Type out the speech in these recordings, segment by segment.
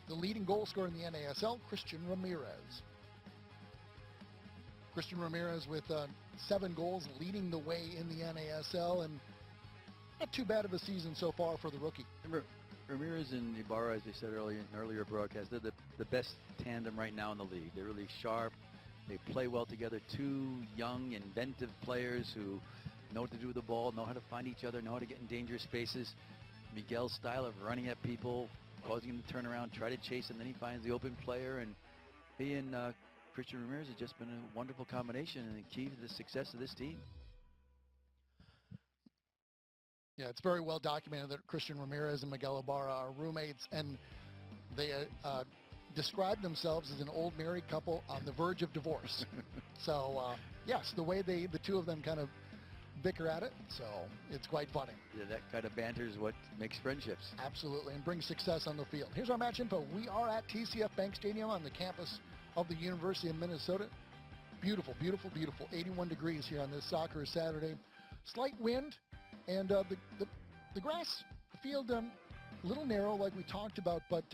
the leading goal scorer in the NASL, Christian Ramirez. Christian Ramirez with 7 goals, leading the way in the NASL, and not too bad of a season so far for the rookie. Remember, Ramirez and Ibarra, as they said earlier in earlier broadcasts, they're the best tandem right now in the league. They're really sharp. They play well together. 2 young, inventive players who know what to do with the ball, know how to find each other, know how to get in dangerous spaces. Miguel's style of running at people, causing him to turn around, try to chase him, then he finds the open player. And he and Christian Ramirez has just been a wonderful combination and the key to the success of this team. Yeah, it's very well documented that Christian Ramirez and Miguel Ibarra are roommates, and they describe themselves as an old married couple on the verge of divorce. So, yes, the way the two of them kind of bicker at it, so it's quite funny. Yeah, that kind of banter is what makes friendships. Absolutely, and brings success on the field. Here's our match info. We are at TCF Bank Stadium on the campus of the University of Minnesota. Beautiful, beautiful, beautiful. 81 degrees here on this soccer Saturday. Slight wind, and the grass, the field, a little narrow like we talked about, but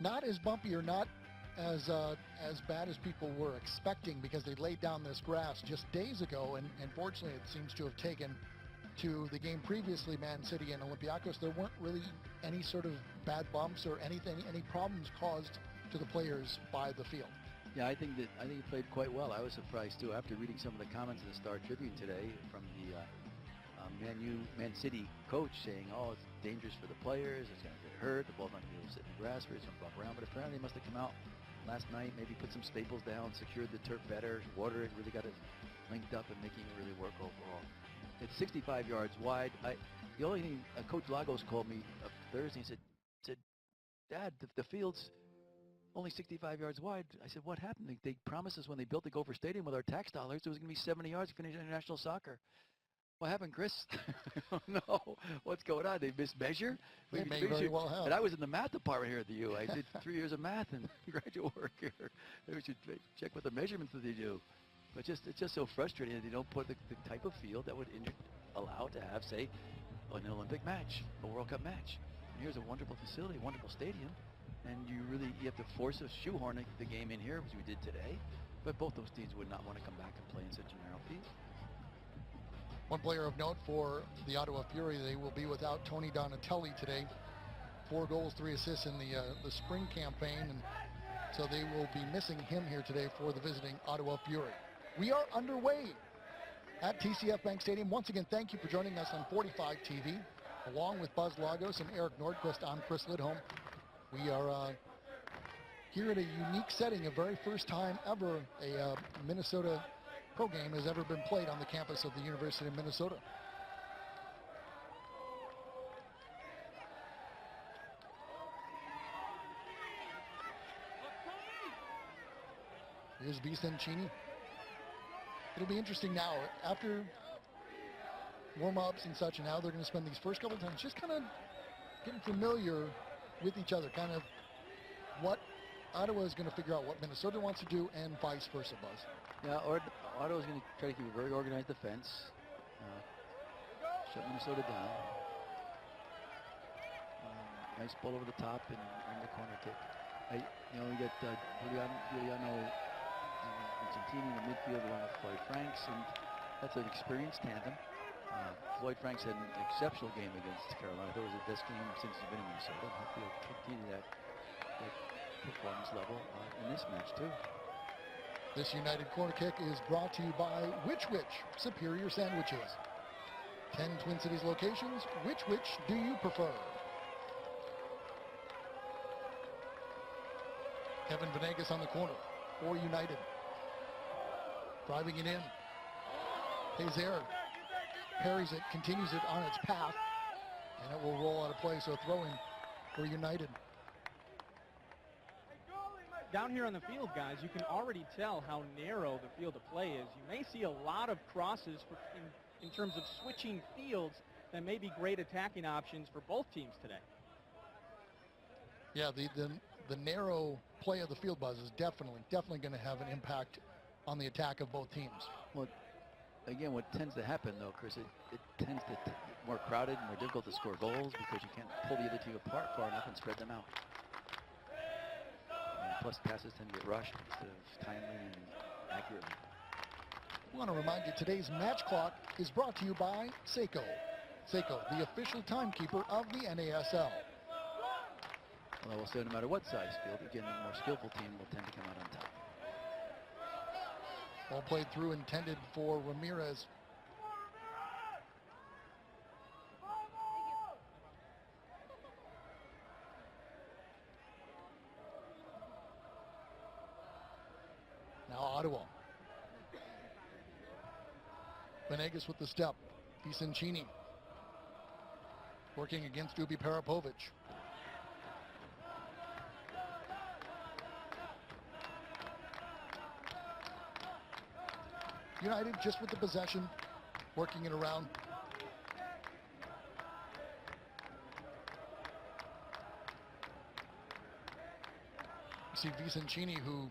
not as bumpy or not as bad as people were expecting, because they laid down this grass just days ago, and fortunately it seems to have taken to the game previously, Man City and Olympiacos. There weren't really any sort of bad bumps or anything, any problems caused to the players by the field. Yeah, I think he played quite well. I was surprised too after reading some of the comments in the Star Tribune today from the Man City coach saying, "Oh, it's dangerous for the players. It's going to get hurt. The ball's not going to be able to sit in the grass, or it's going to bump around." But apparently, they must have come out last night, maybe put some staples down, secured the turf better, water it, really got it linked up, and making it really work overall. It's 65 yards wide. The only thing Coach Lagos called me Thursday and said, "Dad, the field's only 65 yards wide." I said, "What happened? They promised us when they built the Gopher Stadium with our tax dollars it was going to be 70 yards to finish international soccer." What happened, Chris? I don't know. What's going on? They mismeasure? They may very well have. And I was in the math department here at the U. I did 3 years of math and graduate work here. Maybe we should check what the measurements that they do. But it's just so frustrating that they don't put the type of field that would allow to have, say, an Olympic match, a World Cup match. And here's a wonderful facility, a wonderful stadium, and you have to force a shoehorn the game in here, which we did today. But both those teams would not want to come back and play in such a narrow field. One player of note for the Ottawa Fury, they will be without Tony Donatelli today. 4 goals, 3 assists in the spring campaign, and so they will be missing him here today for the visiting Ottawa Fury. We are underway at TCF Bank Stadium. Once again, thank you for joining us on 45 TV. Along with Buzz Lagos and Eric Nordquist, I'm Chris Lidholm. We are here at a unique setting, a very first time ever a Minnesota pro game has ever been played on the campus of the University of Minnesota. Here's Vicencini. It'll be interesting now, after warm-ups and such, and now they're going to spend these first couple of times just kind of getting familiar with each other, kind of what Ottawa is going to figure out what Minnesota wants to do, and vice versa, Buzz. Yeah, Ottawa's going to try to keep a very organized defense, shut Minnesota down. Nice ball over the top and the corner kick. We got Giuliano Vincentini in the midfield along with Floyd Franks, and that's an experienced tandem. Floyd Franks had an exceptional game against Carolina. I thought it was the best game since he's been in Minnesota. Hopefully he'll continue that performance level in this match too. This United corner kick is brought to you by Which Superior Sandwiches. 10 Twin Cities locations. Which do you prefer? Kevin Venegas on the corner for United. Driving it in. Hazer parries it, continues it on its path, and it will roll out of play, so throw in for United. Down here on the field, guys, you can already tell how narrow the field of play is. You may see a lot of crosses in terms of switching fields that may be great attacking options for both teams today. Yeah, the narrow play of the field, Buzz, is definitely going to have an impact on the attack of both teams. Well, again, what tends to happen, though, Chris, it tends to get more crowded, more difficult to score goals because you can't pull the other team apart far enough and spread them out. plus passes tend to get rushed instead of timely and accurately. I want to remind you today's match clock is brought to you by Seiko. Seiko, the official timekeeper of the NASL. Well, I will say no matter what size field, again, the more skillful team will tend to come out on top. Ball played through, intended for Ramirez. Now Ottawa. Venegas with the step. Vicencini working against Dubi Parapovic. United just with the possession, working it around. You see Vicencini, who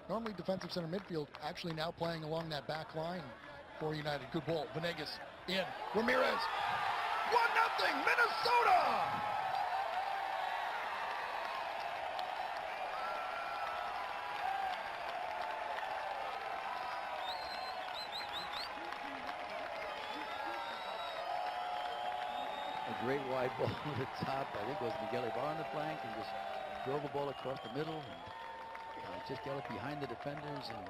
normally defensive center midfield, actually now playing along that back line for United. Good ball. Venegas in. Ramirez. 1-0 Minnesota! A great wide ball to the top. I think it was Miguel Ibarra on the flank and just drove a ball across the middle. And just got it behind the defenders, and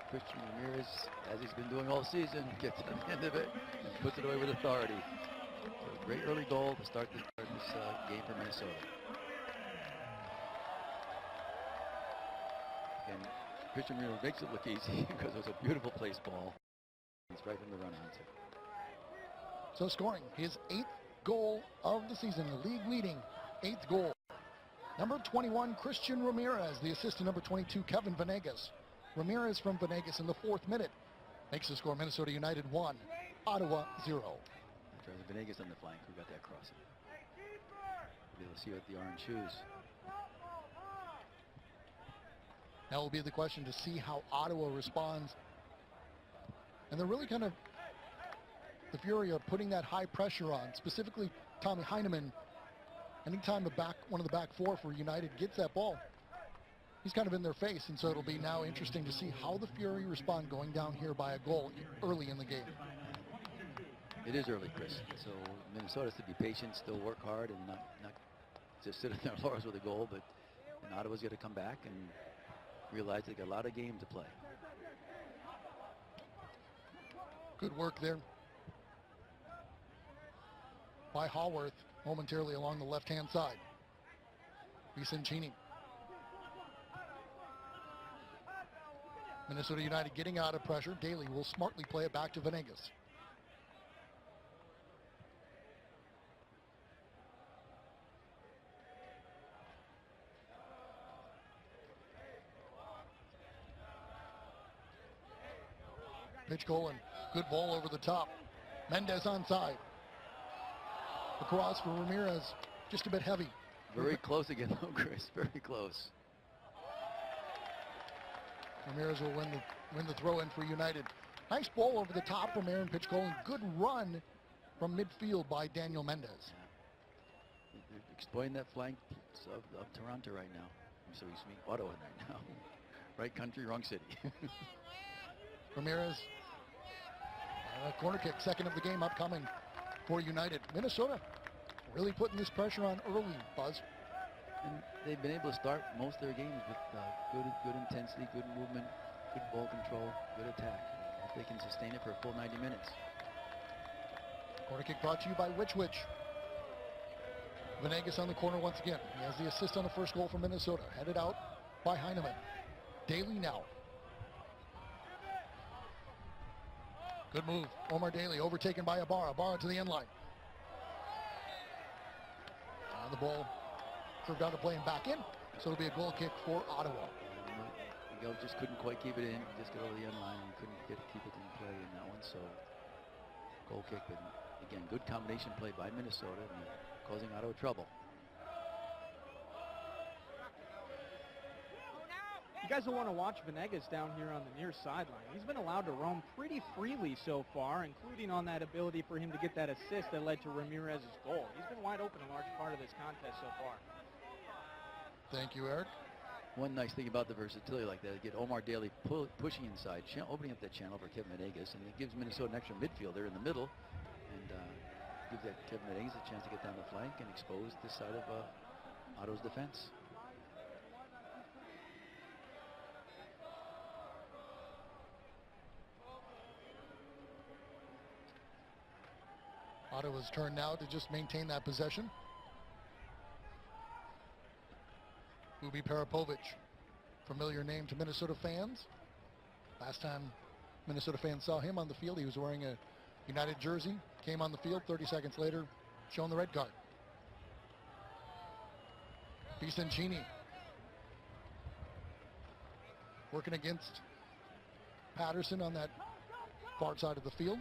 Christian Ramirez, as he's been doing all season, gets to the end of it and puts it away with authority. So a great early goal to start this game for Minnesota. And Christian Ramirez makes it look easy because it was a beautiful place ball. He's right in the run onto. So scoring his 8th goal of the season, the league leading 8th goal. Number 21, Christian Ramirez. The assist to number 22, Kevin Venegas. Ramirez from Venegas in the 4th minute makes the score. Minnesota United 1, Ottawa 0. Venegas on the flank who got that crossing. Be able to see what the orange shoes. Now will be the question to see how Ottawa responds. And they're really kind of, the Fury are putting that high pressure on, specifically Tommy Heineman. Anytime one of the back four for United gets that ball, he's kind of in their face, and so it'll be now interesting to see how the Fury respond going down here by a goal early in the game. It is early, Chris. So Minnesota has to be patient, still work hard, and not just sit on their laurels with a goal, but Ottawa's got to come back and realize they got a lot of game to play. Good work there by Haworth. Momentarily along the left-hand side. Vicencini. Minnesota United getting out of pressure. Daly will smartly play it back to Venegas. Pitch Golan. Good ball over the top. Mendez onside. Across for Ramirez, just a bit heavy. Very close again, though, Chris. Very close. Ramirez will win the throw-in for United. Nice ball over the top from Aaron Pitchcolan. Good run from midfield by Daniel Mendez. Yeah. They're exploiting that flank of Toronto right now. So he's meeting Ottawa right now. Right country, wrong city. Ramirez. Corner kick, second of the game upcoming for United. Minnesota really putting this pressure on early, Buzz. And they've been able to start most of their games with good intensity, good movement, good ball control, good attack. If they can sustain it for a full 90 minutes. Corner kick brought to you by Witch. Venegas on the corner once again. He has the assist on the first goal for Minnesota. Headed out by Heineman. Daly now. Good move. Omar Daly overtaken by Ibarra. Ibarra to the end line. The ball curved out of play and back in. So it'll be a goal kick for Ottawa. Miguel just couldn't quite keep it in. Just got over the end line. He couldn't keep it in play in that one. So goal kick. But again, good combination play by Minnesota and causing Ottawa trouble. You guys will want to watch Venegas down here on the near sideline. He's been allowed to roam pretty freely so far, including on that ability for him to get that assist that led to Ramirez's goal. He's been wide open a large part of this contest so far. Thank you, Eric. One nice thing about the versatility like that, get Omar Daly pushing inside, opening up that channel for Kevin Venegas, and it gives Minnesota an extra midfielder in the middle, and gives that Kevin Venegas a chance to get down the flank and expose this side of Ottawa's defense. Ottawa's turn now to just maintain that possession. Ubi Parapovic, familiar name to Minnesota fans. Last time Minnesota fans saw him on the field, he was wearing a United jersey, came on the field 30 seconds later, shown the red card. Bisoncini working against Patterson on that far side of the field.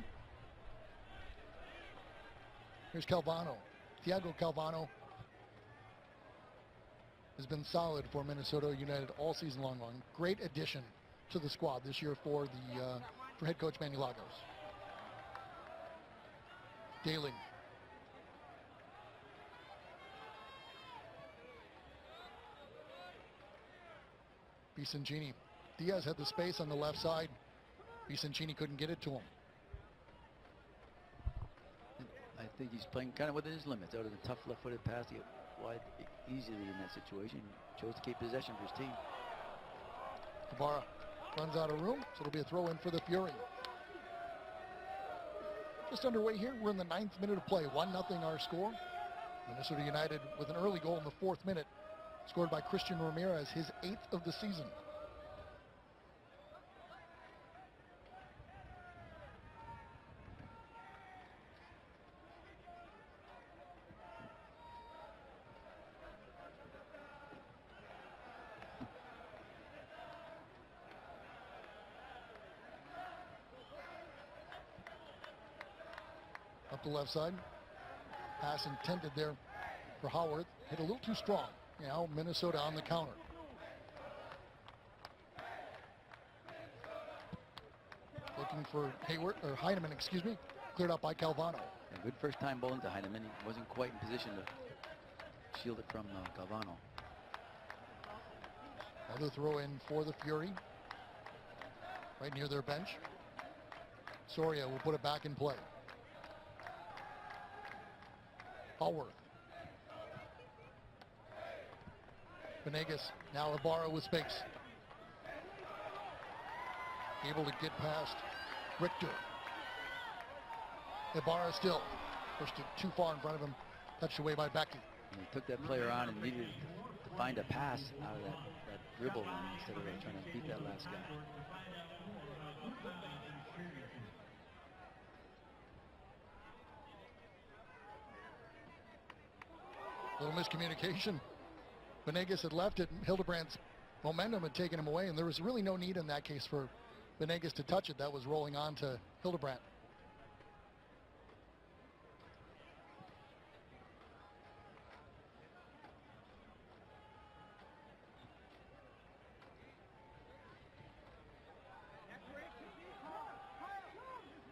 Here's Calvano. Thiago Calvano has been solid for Minnesota United all season long. Great addition to the squad this year for head coach Manny Lagos. Daly. Bisoncini. Diaz had the space on the left side. Bisoncini couldn't get it to him. I think he's playing kind of within his limits. Out of the tough left-footed pass to get wide easily in that situation. Chose to keep possession for his team. Ibarra runs out of room, so it'll be a throw in for the Fury. Just underway here. We're in the 9th minute of play. 1-0 our score. Minnesota United with an early goal in the 4th minute, scored by Christian Ramirez, his 8th of the season. Up the left side. Pass intended there for Howard. Hit a little too strong. Now Minnesota on the counter. Looking for Heineman, excuse me. Cleared up by Calvano. A good first time ball into Heineman. He wasn't quite in position to shield it from Calvano. Another throw in for the Fury. Right near their bench. Soria will put it back in play. Hallworth. Venegas, now Ibarra with space. Able to get past Richter. Ibarra still pushed it too far in front of him. Touched away by Becky. And he took that player on and needed to find a pass out of that dribble run instead of trying to beat that last guy. Little miscommunication. Venegas had left it, and Hildebrandt's momentum had taken him away, and there was really no need in that case for Venegas to touch it. That was rolling on to Hildebrandt.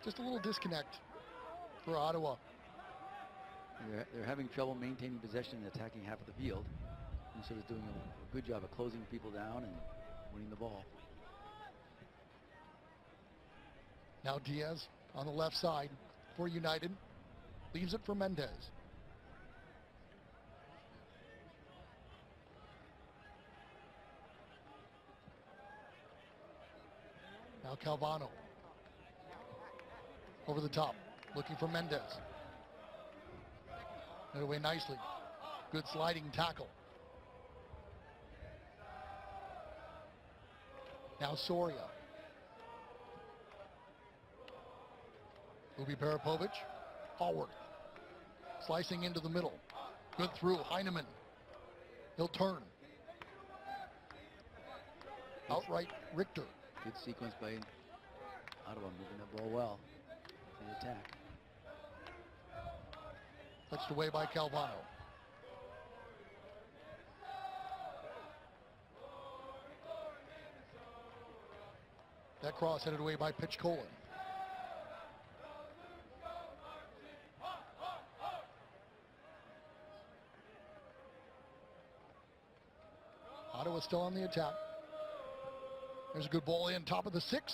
Just a little disconnect for Ottawa. They're having trouble maintaining possession and attacking half of the field. Minnesota's doing a good job of closing people down and winning the ball. Now Diaz on the left side for United. Leaves it for Mendez. Now Calvano. Over the top. Looking for Mendez. Get away nicely. Good sliding tackle. Now Soria. Ubi Parapovic. Forward. Slicing into the middle. Good through. Heineman. He'll turn. Outright Richter. Good sequence by Ottawa, moving the ball well in the attack. Touched away by Calvano. That cross headed away by Pitch Colin. Ottawa still on the attack. There's a good ball in, top of the 6.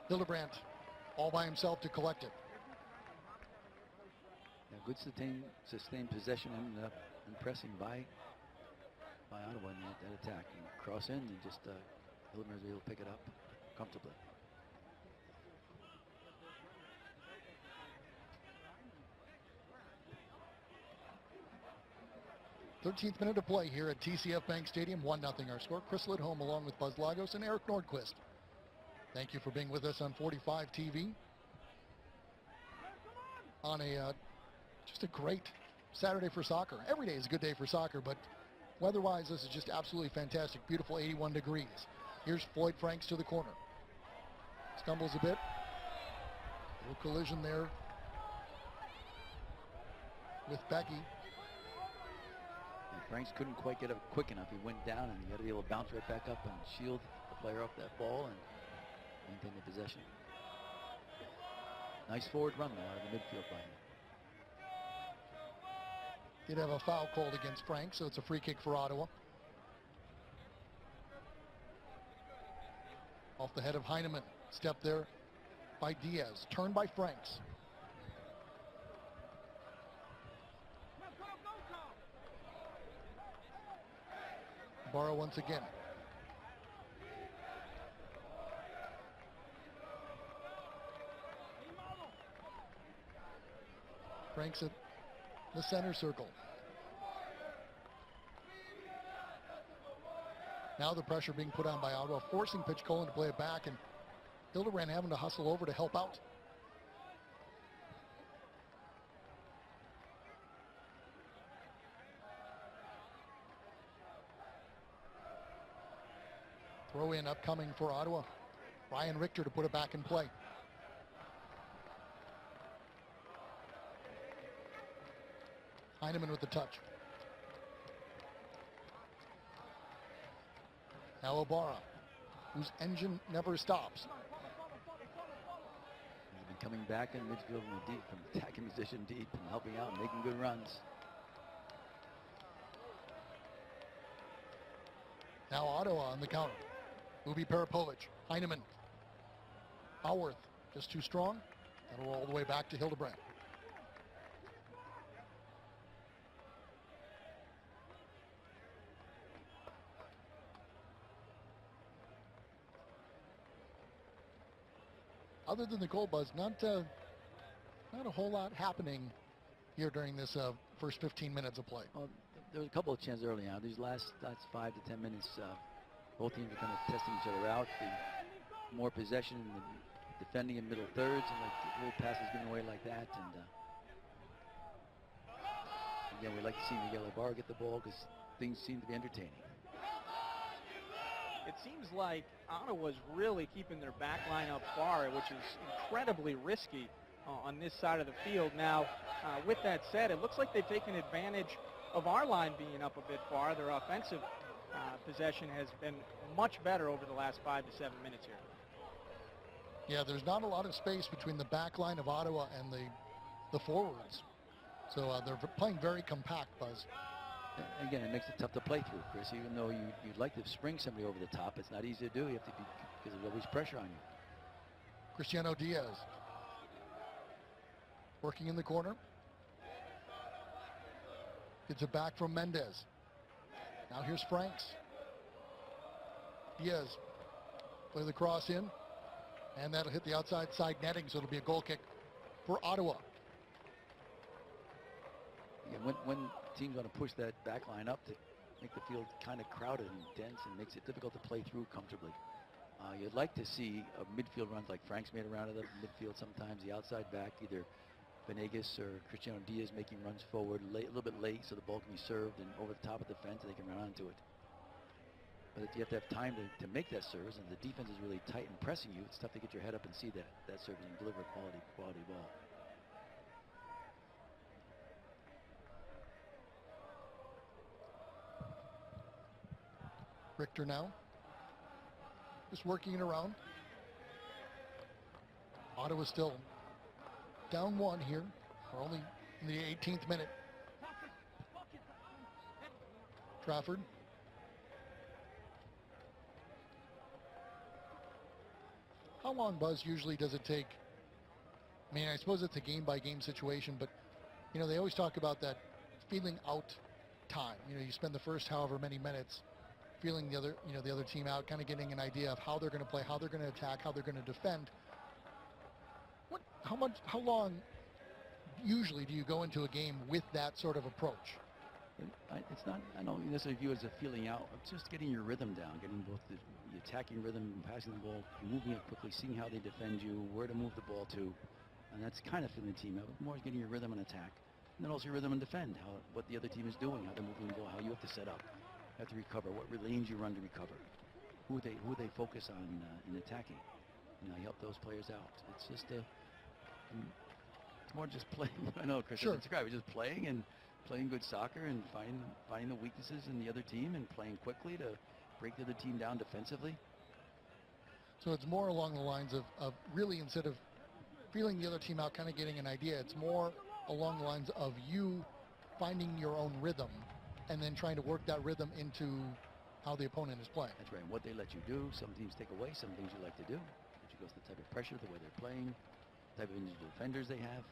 Hildebrandt all by himself to collect it. Yeah, good sustained possession and impressing by Ottawa in that attack. And cross in and just Hildebrandt was able to pick it up comfortably. 13th minute of play here at TCF Bank Stadium. 1-0 our score. Chris Lidholm along with Buzz Lagos and Eric Nordquist. Thank you for being with us on 45 TV. On just a great Saturday for soccer. Every day is a good day for soccer, but weather-wise, this is just absolutely fantastic. Beautiful 81 degrees. Here's Floyd Franks to the corner. Stumbles a bit. Little collision there with Becky. And Franks couldn't quite get up quick enough. He went down, and he had to be able to bounce right back up and shield the player off that ball and maintain the possession. Nice forward run, though, out of the midfield by him. Did have a foul called against Franks, so it's a free kick for Ottawa. Off the head of Heineman. Step there by Diaz. Turned by Franks. Ibarra once again. Franks at the center circle. Now the pressure being put on by Ottawa, forcing Pitch Colin to play it back, and Hildebrandt having to hustle over to help out. Throw in upcoming for Ottawa. Ryan Richter to put it back in play. Heineman with the touch. Now Ibarra, whose engine never stops. He's been coming back in midfield from attacking position deep and helping out and making good runs. Now Ottawa on the counter. Ubi Parapovic, Heineman. Howarth, just too strong. That'll roll all the way back to Hildebrandt. Other than the goal, Buzz, not a whole lot happening here during this first 15 minutes of play. Well, there was a couple of chances early on. These last 5 to 10 minutes, both teams are kind of testing each other out. The more possession, the defending in middle thirds, and like little passes given away like that. And again, we like to see Miguel Ibarra get the ball because things seem to be entertaining. It seems like Ottawa's really keeping their back line up far, which is incredibly risky on this side of the field. Now, with that said, it looks like they've taken advantage of our line being up a bit far. Their offensive possession has been much better over the last 5 to 7 minutes here. Yeah, there's not a lot of space between the back line of Ottawa and the forwards. So they're playing very compact, Buzz. Again, it makes it tough to play through, Chris. Even though you'd like to spring somebody over the top, it's not easy to do. You have to be, because there's always pressure on you. Cristiano Diaz working in the corner. Gets it back from Mendez. Now here's Franks. Diaz play the cross in, and that'll hit the outside side netting, so it'll be a goal kick for Ottawa. Yeah, when teams want to push that back line up to make the field kind of crowded and dense and makes it difficult to play through comfortably. You'd like to see midfield runs like Frank's made around the midfield sometimes, the outside back, either Venegas or Cristiano Diaz making runs forward late, a little bit late so the ball can be served and over the top of the fence and they can run onto it. But you have to have time to make that service, and the defense is really tight and pressing you. It's tough to get your head up and see that service and deliver a quality ball. Richter now, just working it around. Ottawa still down 1 here. We're only in the 18th minute. Trafford how long, Buzz, usually does it take? I mean, I suppose it's a game-by-game situation, but, you know, they always talk about that feeling out time. You know, you spend the first however many minutes feeling the other team out, kind of getting an idea of how they're going to play, how they're going to attack, how they're going to defend. How long usually do you go into a game with that sort of approach? It's not, I don't necessarily view it as a feeling out. It's just getting your rhythm down, getting both the attacking rhythm, passing the ball, moving it quickly, seeing how they defend you, where to move the ball to. And that's kind of feeling the team out. More getting your rhythm and attack. And then also your rhythm and defend, what the other team is doing, how they're moving the ball, how you have to set up, how to recover, what lanes you run to recover, who they focus on in attacking. You know, you help those players out. It's just it's more just playing. I know Chris Sure. described it, just playing and playing good soccer and finding the weaknesses in the other team and playing quickly to break the other team down defensively. So it's more along the lines of really, instead of feeling the other team out, kind of getting an idea, it's more along the lines of you finding your own rhythm and then trying to work that rhythm into how the opponent is playing. That's right. And what they let you do. Some teams take away, some things you like to do. Which goes to the type of pressure, the way they're playing, the type of individual defenders they have.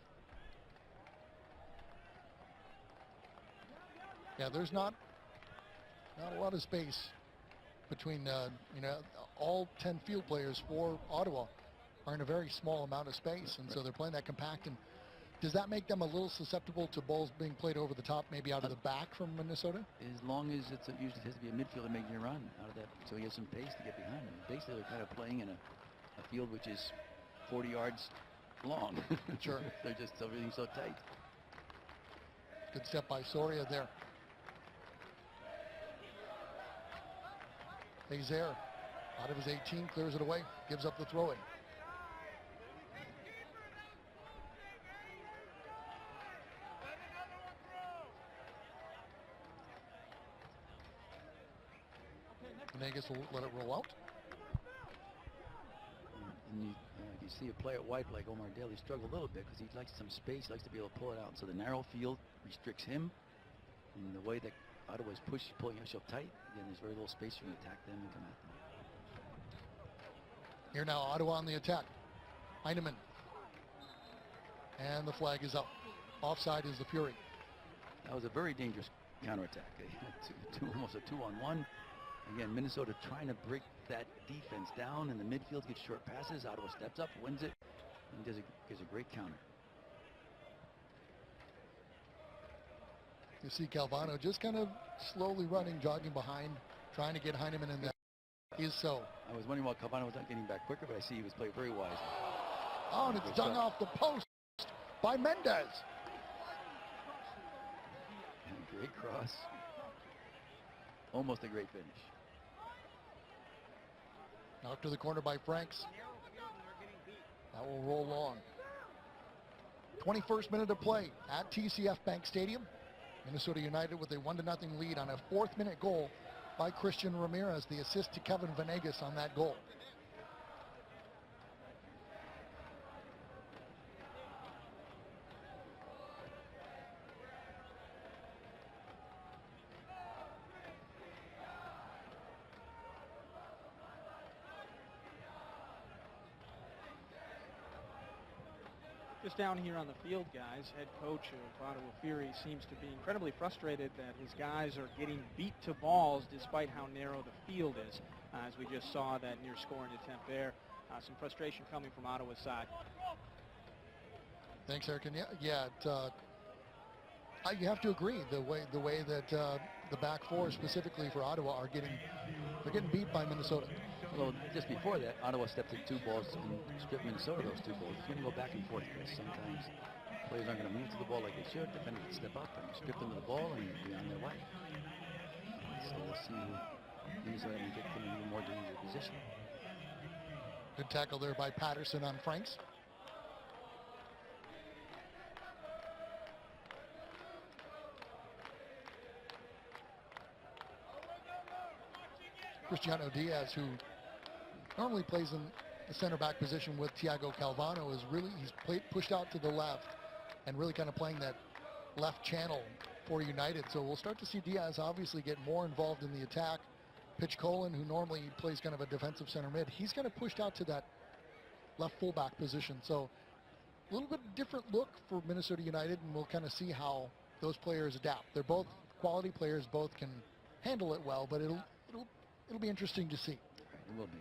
Yeah, there's not a lot of space between all 10 field players for Ottawa are in a very small amount of space, and so they're playing that compact. And does that make them a little susceptible to balls being played over the top, maybe out of the back from Minnesota? As long as usually has to be a midfielder making a run out of that, so he has some pace to get behind him. Basically, they're kind of playing in a field which is 40 yards long. Sure. They're just everything's so tight. Good step by Soria there. Azair out of his 18, clears it away, gives up the throw-in. Venegas will let it roll out. And you see a player at wide like Omar Daly struggle a little bit because he likes some space, likes to be able to pull it out. So the narrow field restricts him. And the way that Ottawa's pulling it so tight, again, there's very little space for you to attack them and come at them. Here now, Ottawa on the attack. Heinemann. And the flag is up. Offside is the Fury. That was a very dangerous counterattack. Almost a 2-on-1. Again, Minnesota trying to break that defense down in the midfield, gets short passes. Ottawa steps up, wins it, and gives a great counter. You see Calvano just kind of slowly running, jogging behind, trying to get Heinemann in there. He's so. I was wondering why Calvano was not getting back quicker, but I see he was playing very wisely. Oh, and it's done off the post by Mendez. And great cross. Almost a great finish. Knocked to the corner by Franks. That will roll long. 21st minute of play at TCF Bank Stadium. Minnesota United with a 1-0 lead on a 4th-minute goal by Christian Ramirez, the assist to Kevin Venegas on that goal. Just down here on the field, guys, head coach of Ottawa Fury seems to be incredibly frustrated that his guys are getting beat to balls despite how narrow the field is. As we just saw that near scoring attempt there, some frustration coming from Ottawa's side. Thanks, Eric. And yeah, you have to agree the way that the back four specifically for Ottawa they're getting beat by Minnesota. Well, just before that, Ottawa stepped in 2 balls and stripped Minnesota those 2 balls. It's going to go back and forth, Chris. Sometimes players aren't going to move to the ball like they should. Defenders can step up and strip them of the ball and be on their way. So we'll see Minnesota can get them in a more dangerous position. Good tackle there by Patterson on Franks. Cristiano Diaz, who normally plays in the center back position with Thiago Calvano, he's pushed out to the left and really kind of playing that left channel for United. So we'll start to see Diaz obviously get more involved in the attack. Pitch Colin, who normally plays kind of a defensive center mid, he's kind of pushed out to that left fullback position. So a little bit different look for Minnesota United, and we'll kind of see how those players adapt. They're both quality players, both can handle it well, but it'll be interesting to see. It will be.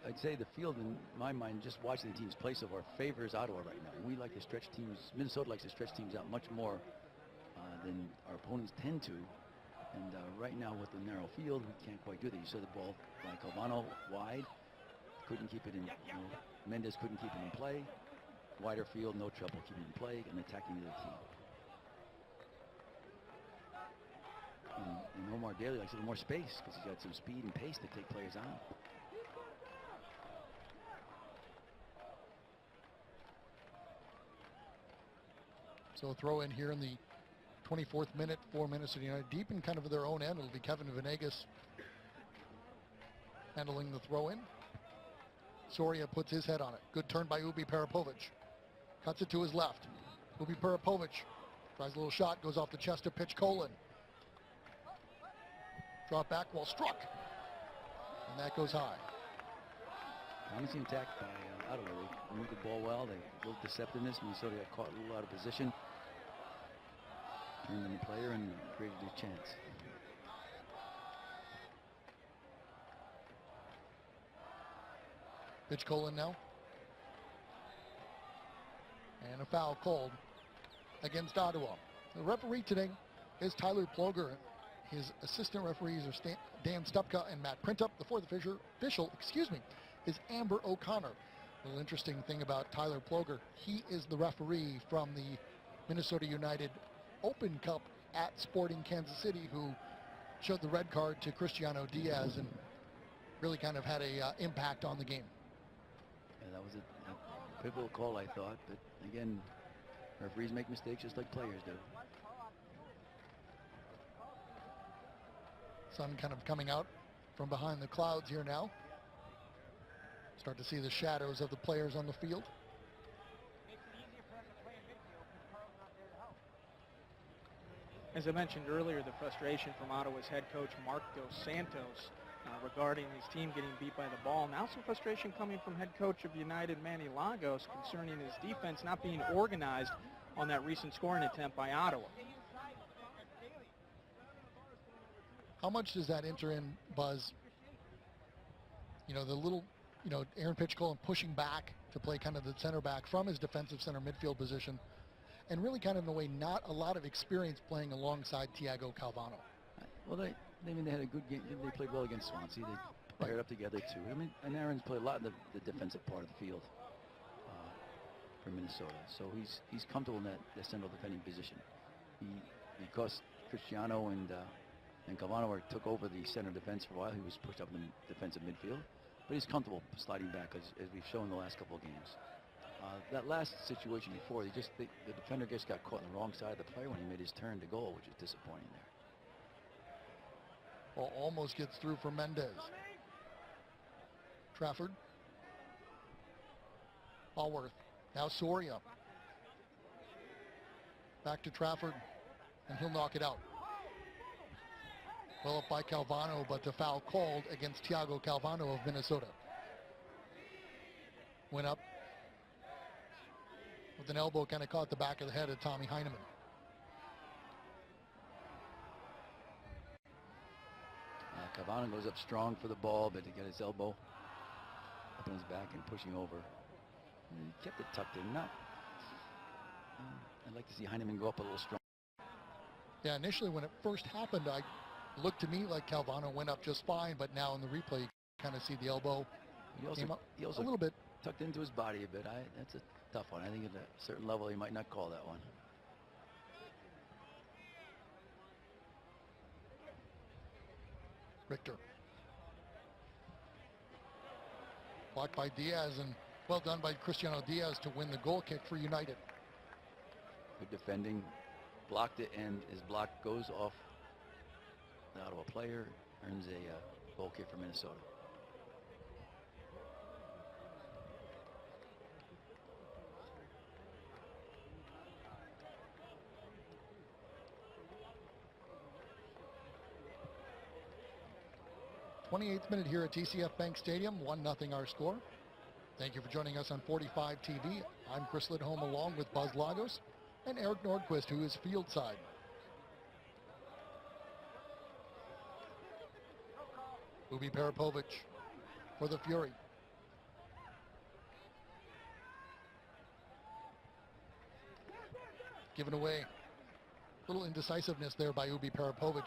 I'd say the field, in my mind, just watching the teams play so far, favors Ottawa right now. We like to stretch teams. Minnesota likes to stretch teams out much more than our opponents tend to. And right now, with the narrow field, we can't quite do that. You saw the ball by Calvano wide, couldn't keep it in. Mendez couldn't keep it in play. Wider field, no trouble keeping it in play and attacking the other team. And Omar Daly likes a little more space because he's got some speed and pace to take players on. So a throw in here in the 24th minute for Minnesota United, deep in kind of their own end. It'll be Kevin Venegas handling the throw in. Soria puts his head on it. Good turn by Ubi Parapovic. Cuts it to his left. Ubi Parapovic tries a little shot, goes off the chest of Pitch Colin. Drop back, well struck. And that goes high. Promising attack by Ottawa. They moved the ball well. They built deceptiveness. Minnesota got caught a little out of position. Turned in the player and created a chance. Pitch Colin now. And a foul called against Ottawa. The referee today is Tyler Ploger. His assistant referees are Dan Stupka and Matt Printup. The fourth official, is Amber O'Connor. A little interesting thing about Tyler Ploger, he is the referee from the Minnesota United Open Cup at Sporting Kansas City, who showed the red card to Cristiano Diaz and really kind of had a impact on the game. Yeah, that was a pivotal call, I thought. But again, referees make mistakes just like players do. Sun kind of coming out from behind the clouds here now. Start to see the shadows of the players on the field. As I mentioned earlier, the frustration from Ottawa's head coach Mark Dos Santos regarding his team getting beat by the ball. Now some frustration coming from head coach of United Manny Lagos concerning his defense not being organized on that recent scoring attempt by Ottawa. How much does that enter in, Buzz? You know, the little, Aaron Pitchcole pushing back to play kind of the center back from his defensive center midfield position, and really kind of in a way not a lot of experience playing alongside Thiago Calvano. Well, they had a good game. They played well against Swansea. They paired up together too. And Aaron's played a lot in the defensive part of the field for Minnesota. So he's comfortable in that central defending position. Because Cristiano and Calvano took over the center defense for a while, he was pushed up in the defensive midfield. But he's comfortable sliding back, as we've shown the last couple of games. That last situation before, the defender just got caught on the wrong side of the play when he made his turn to goal, which is disappointing there. Well, almost gets through for Mendez. Trafford. Allworth. Now Soria. Back to Trafford, and he'll knock it out. Well up by Calvano, but the foul called against Thiago Calvano of Minnesota. Went up with an elbow, kind of caught the back of the head of Tommy Heineman. Calvano goes up strong for the ball, but he got his elbow up on his back and pushing over. And he kept it tucked in. I'd like to see Heineman go up a little strong. Yeah, initially when it first happened, I looked to me like Calvano went up just fine, but now in the replay, you kind of see the elbow came up a little bit. Tucked into his body a bit. That's a tough one. I think at a certain level, he might not call that one. Richter. Blocked by Diaz, and well done by Cristiano Diaz to win the goal kick for United. Good defending. Blocked it, and his block goes off the Ottawa player, earns a goal kick for Minnesota. th minute here at TCF Bank Stadium, 1-0 our score. Thank you for joining us on 45 TV. I'm Chris Lidholm along with Buzz Lagos and Eric Nordquist, who is field side. Ubi Parapovic for the Fury. Given away. A little indecisiveness there by Ubi Parapovic.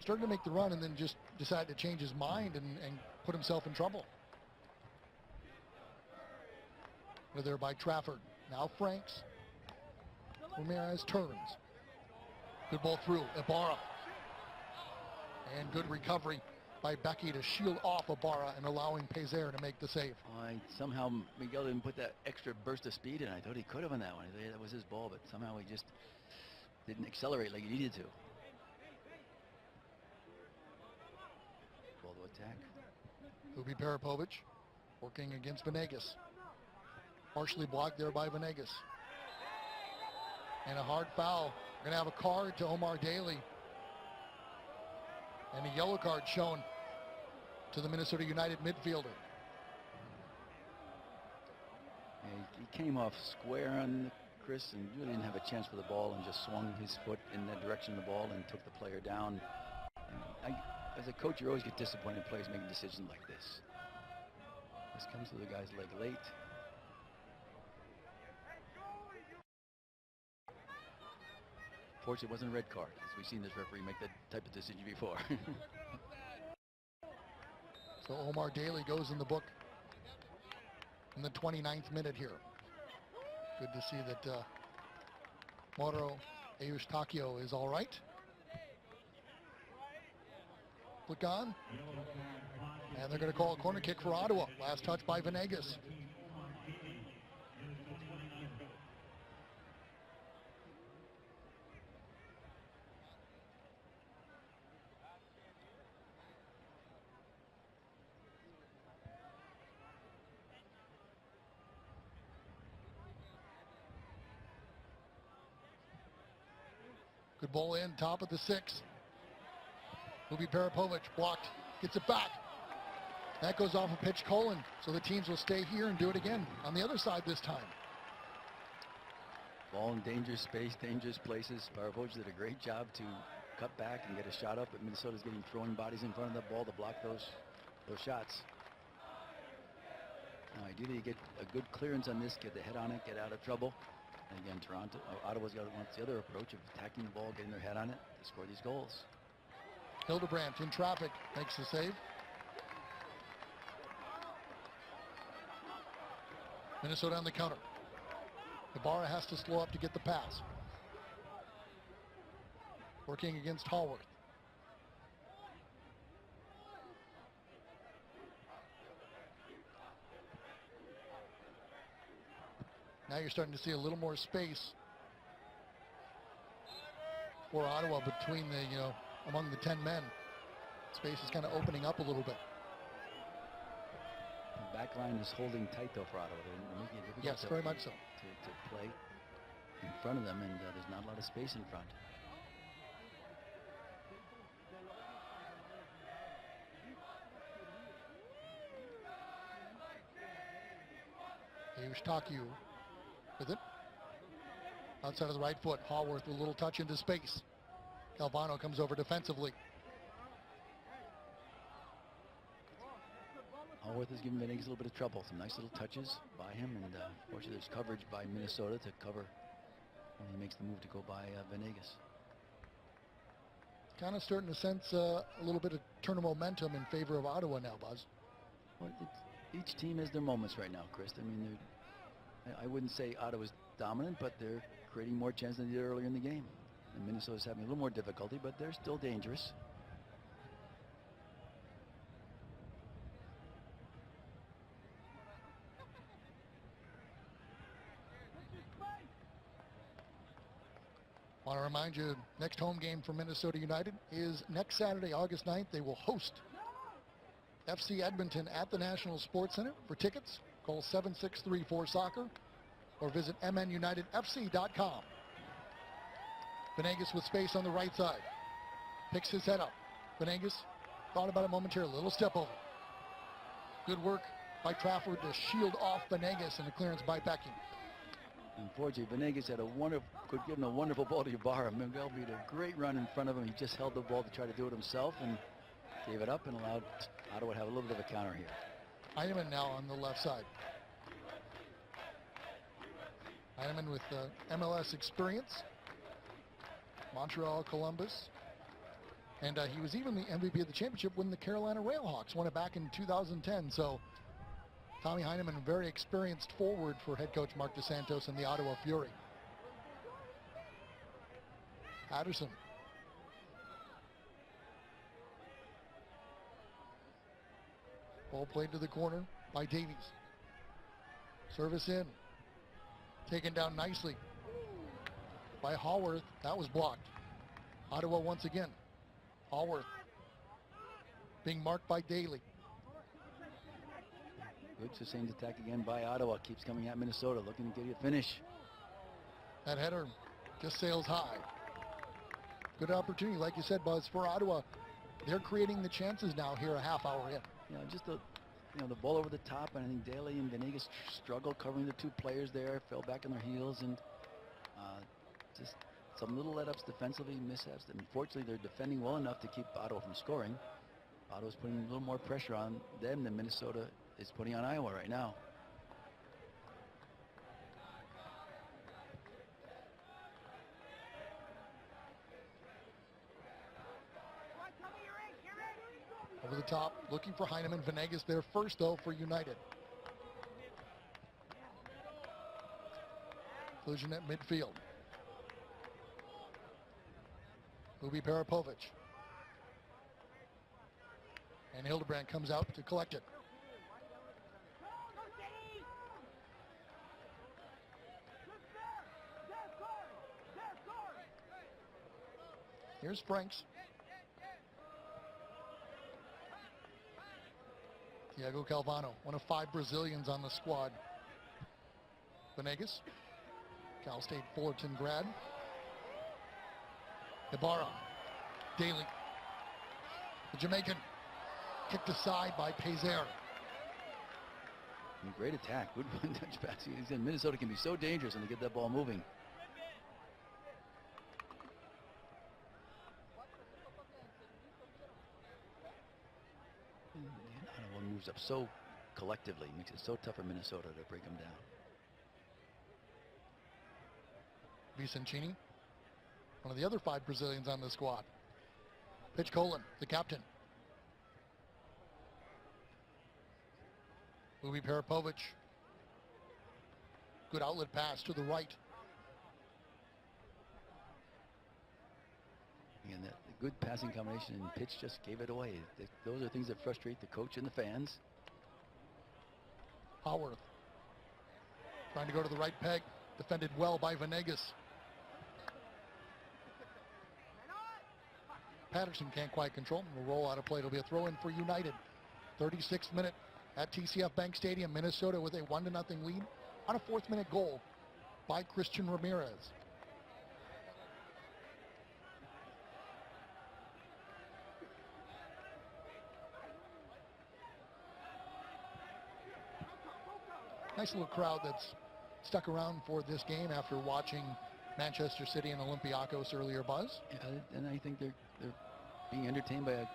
Starting to make the run and then just decided to change his mind and put himself in trouble. We're there by Trafford. Now Franks. Ramirez turns. Good ball through. Ibarra. And good recovery by Becky to shield off Ibarra and allowing Pezer to make the save. Somehow Miguel didn't put that extra burst of speed in. I thought he could have on that one. That was his ball, but somehow he just didn't accelerate like he needed to. Ball to attack. Ubi Parapovic working against Venegas. Partially blocked there by Venegas. And a hard foul. We're going to have a card to Omar Daly. And a yellow card shown to the Minnesota United midfielder. Yeah, he came off square on Chris and really didn't have a chance for the ball and just swung his foot in that direction of the ball and took the player down. And as a coach, you always get disappointed players making decisions like this. This comes to the guy's leg late. Fortunately, it wasn't a red card, as we've seen this referee make that type of decision before. So Omar Daly goes in the book in the 29th minute here. Good to see that Moro Eustakio is all right. Flick on. And they're going to call a corner kick for Ottawa. Last touch by Venegas. Good ball in, top of the 6. Ubi Parapovic blocked, gets it back. That goes off a pitch Colin, so the teams will stay here and do it again on the other side this time. Ball in dangerous space, dangerous places. Parapovic did a great job to cut back and get a shot up, but Minnesota's getting throwing bodies in front of the ball to block those shots. Now, ideally, you get a good clearance on this, get the head on it, get out of trouble. And again, Ottawa's wants the other approach of attacking the ball, getting their head on it to score these goals. Hildebrandt in traffic, makes the save. Minnesota on the counter. Ibarra has to slow up to get the pass. Working against Hallworth. Now you're starting to see a little more space for Ottawa between the, among the 10 men. Space is kind of opening up a little bit. The back line is holding tight though for Ottawa. They're making it difficult yes, very much so. To play in front of them, and there's not a lot of space in front. Eustakio with it. Outside of the right foot, Hallworth with a little touch into space. Calvano comes over defensively. Hallworth is giving Venegas a little bit of trouble. Some nice little touches by him, and fortunately there's coverage by Minnesota to cover when he makes the move to go by Venegas. Kind of starting to sense a little bit of turn of momentum in favor of Ottawa now, Buzz. Well, each team has their moments right now, Chris. I mean, I wouldn't say Ottawa's dominant, but they're creating more chance than they did earlier in the game. And Minnesota's having a little more difficulty, but they're still dangerous. I want to remind you, next home game for Minnesota United is next Saturday, August 9th. They will host FC Edmonton at the National Sports Center. For tickets, call 7634-SOCCER or visit mnunitedfc.com. Venegas with space on the right side. Picks his head up. Venegas thought about it momentarily. A little step over. Good work by Trafford to shield off Venegas, and a clearance by Becky. Unfortunately, Venegas had could give him a wonderful ball to Ibarra. Miguel made a great run in front of him. He just held the ball to try to do it himself and gave it up and allowed Ottawa to have a little bit of a counter here. Heineman now on the left side. Heineman with MLS experience. Montreal, Columbus. And he was even the MVP of the championship when the Carolina Railhawks won it back in 2010. So Tommy Heineman, a very experienced forward for head coach Mark DeSantos and the Ottawa Fury. Patterson. Ball played to the corner by Davies. Service in. Taken down nicely by Haworth. That was blocked. Ottawa once again. Haworth being marked by Daly. Good sustained attack again by Ottawa. Keeps coming at Minnesota, looking to get you a finish. That header just sails high. Good opportunity, like you said, Buzz, for Ottawa. They're creating the chances now here a half hour in. Just the ball over the top, and I think Daly and Venegas struggled covering the two players there, fell back on their heels, and just some little let-ups defensively, mishaps. Unfortunately, they're defending well enough to keep Ottawa from scoring. Ottawa's putting a little more pressure on them than Minnesota is putting on Iowa right now. Over the top, looking for Heineman. Venegas there first, though, for United. Collision at midfield. Ubi Parapovic. And Hildebrand comes out to collect it. Here's Franks. Thiago Calvano, one of 5 Brazilians on the squad. Venegas, Cal State Fullerton grad. Ibarra, Daly. The Jamaican kicked aside by Pezer. Great attack. Good one-touch pass. Minnesota can be so dangerous when they get that ball moving. Ottawa moves up so collectively, makes it so tough for Minnesota to break them down. Vicencini, one of the other 5 Brazilians on the squad. Pitch Colin, the captain. Ubi Parapovic. Good outlet pass to the right. And that good passing combination and pitch just gave it away. Those are things that frustrate the coach and the fans. Haworth trying to go to the right peg. Defended well by Venegas. Patterson can't quite control him. Will roll out of play. It'll be a throw in for United. 36th minute at TCF Bank Stadium. Minnesota with a 1-0 lead on a 4th minute goal by Christian Ramirez. Nice little crowd that's stuck around for this game after watching Manchester City and Olympiacos earlier, Buzz. Yeah, and I think they're being entertained by a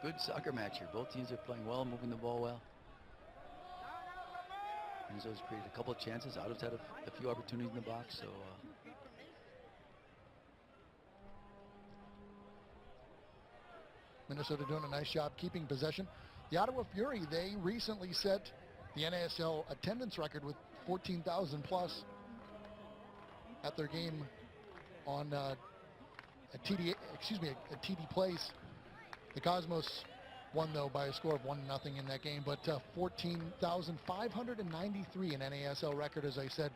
good soccer match here. Both teams are playing well, moving the ball well. Minnesota's created a couple of chances. Ottawa's had a few opportunities in the box, so Minnesota doing a nice job keeping possession. The Ottawa Fury, they recently set the NASL attendance record with 14,000 plus at their game on at TD Place. The Cosmos won, though, by a score of 1-0 in that game, but 14,593 in NASL record, as I said,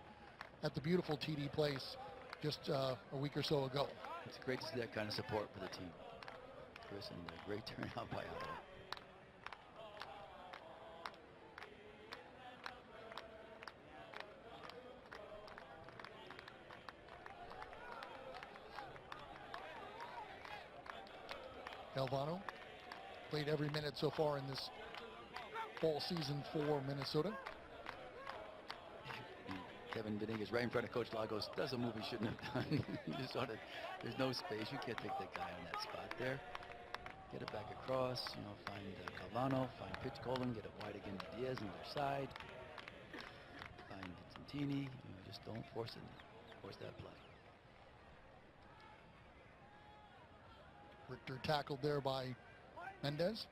at the beautiful TD Place just a week or so ago. It's great to see that kind of support for the team, Chris, and a great turnout by Ottawa. Calvano played every minute so far in this fall season for Minnesota. Kevin Venegas right in front of Coach Lagos does a move he shouldn't have done. You just sort of, there's no space. You can't take that guy on that spot there. Get it back across, find Calvano, find pitch Colin, get it wide again to Diaz on their side. Find Santini, just don't force that play. Richter tackled there by Mendez.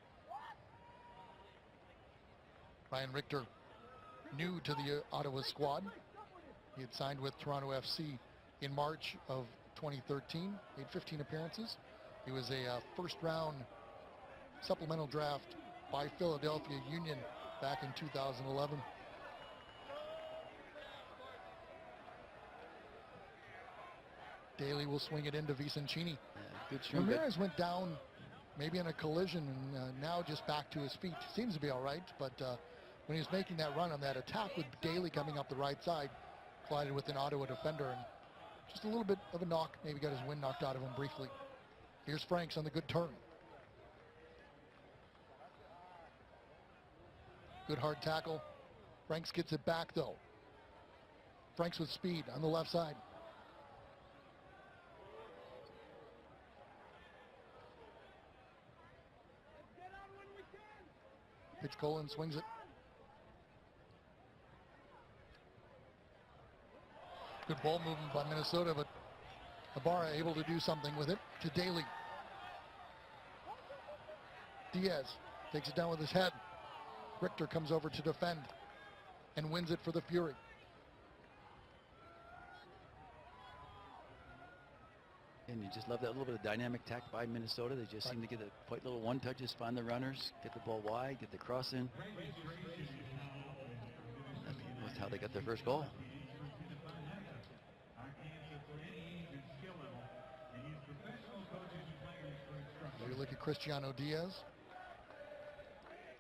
Ryan Richter, new to the Ottawa squad. He had signed with Toronto FC in March of 2013. Made 15 appearances. He was a first-round supplemental draft by Philadelphia Union back in 2011. Daly will swing it into Vicencini. Good swing. Ramirez went down maybe in a collision and now just back to his feet. Seems to be all right, but when he was making that run on that attack with Daly coming up the right side, collided with an Ottawa defender and just a little bit of a knock. Maybe got his wind knocked out of him briefly. Here's Franks on the good turn. Good hard tackle. Franks gets it back though. Franks with speed on the left side. Pitch Colin swings it. Good ball movement by Minnesota, but Ibarra able to do something with it to Daly. Diaz takes it down with his head. Richter comes over to defend and wins it for the Fury. And you just love that little bit of dynamic tack by Minnesota. They just seem to get the quite little one touches, find the runners, get the ball wide, get the cross in. That's how they got their first goal. You look at Cristiano Diaz.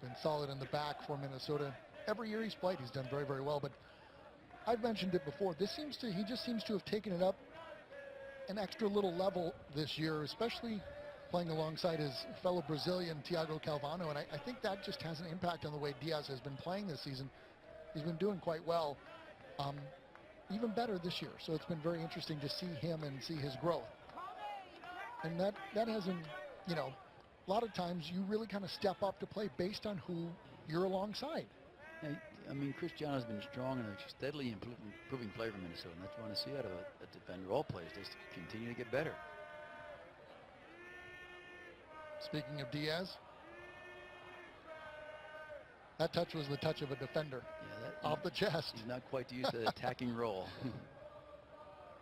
Been solid in the back for Minnesota. Every year he's played, he's done very, very well. But I've mentioned it before. He just seems to have taken it up an extra little level this year, especially playing alongside his fellow Brazilian Thiago Calvano. And I think that just has an impact on the way Diaz has been playing this season. He's been doing quite well, even better this year. So it's been very interesting to see him and see his growth. And that hasn't, a lot of times you really kind of step up to play based on who you're alongside. I mean, Cristiano's been strong and a steadily improving player for Minnesota, and that's what you want to see out of a defender. All players just continue to get better. Speaking of Diaz, that touch was the touch of a defender. Yeah, off the chest. He's not quite used to the attacking role.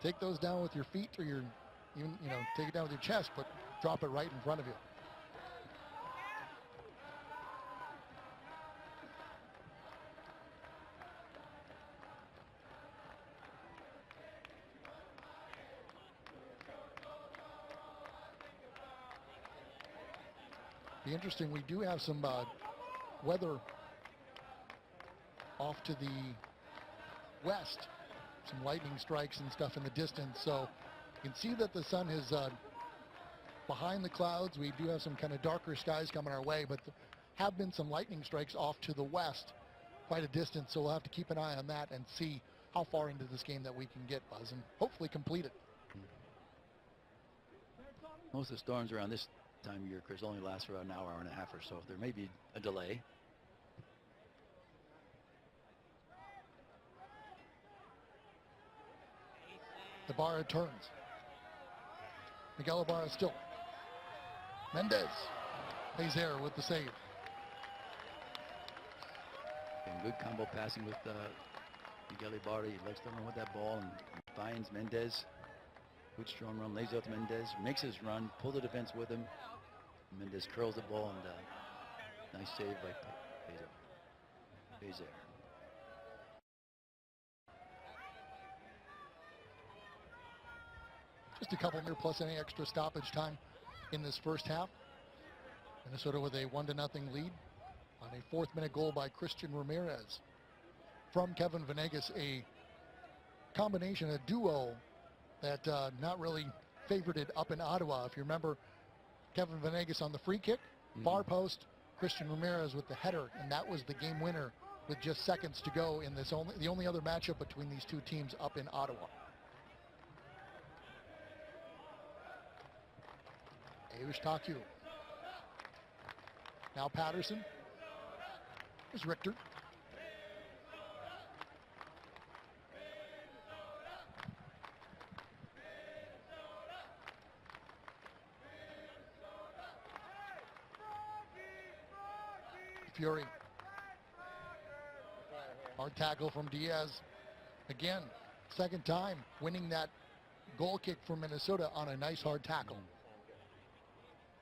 Take those down with your feet, or even take it down with your chest, but drop it right in front of you. Be interesting. We do have some weather off to the west, some lightning strikes and stuff in the distance, so you can see that the sun is behind the clouds. We do have some kind of darker skies coming our way, but have been some lightning strikes off to the west quite a distance, so we'll have to keep an eye on that and see how far into this game that we can get, Buzz, and hopefully complete it. Most of the storms around this time of year, Chris, only last for about an hour and a half or so. There may be a delay. Ibarra turns. Miguel Ibarra still. Mendez plays there with the save. And good combo passing with Miguel Ibarra. He likes to run with that ball and finds Mendez. Good strong run, lays out to Mendez, makes his run, pull the defense with him. Mendez curls the ball, and nice save by Bezer. Just a couple more plus any extra stoppage time in this first half. Minnesota with a 1-0 lead on a 4th-minute goal by Christian Ramirez. From Kevin Venegas, a combination, a duo that not really favored it up in Ottawa. If you remember, Kevin Venegas on the free kick, far post, Christian Ramirez with the header, and that was the game winner with just seconds to go in this the only other matchup between these two teams up in Ottawa. Eustachio. Now Patterson. Here's Richter. Fury. Hard tackle from Diaz. Again, second time winning that goal kick for Minnesota on a nice hard tackle.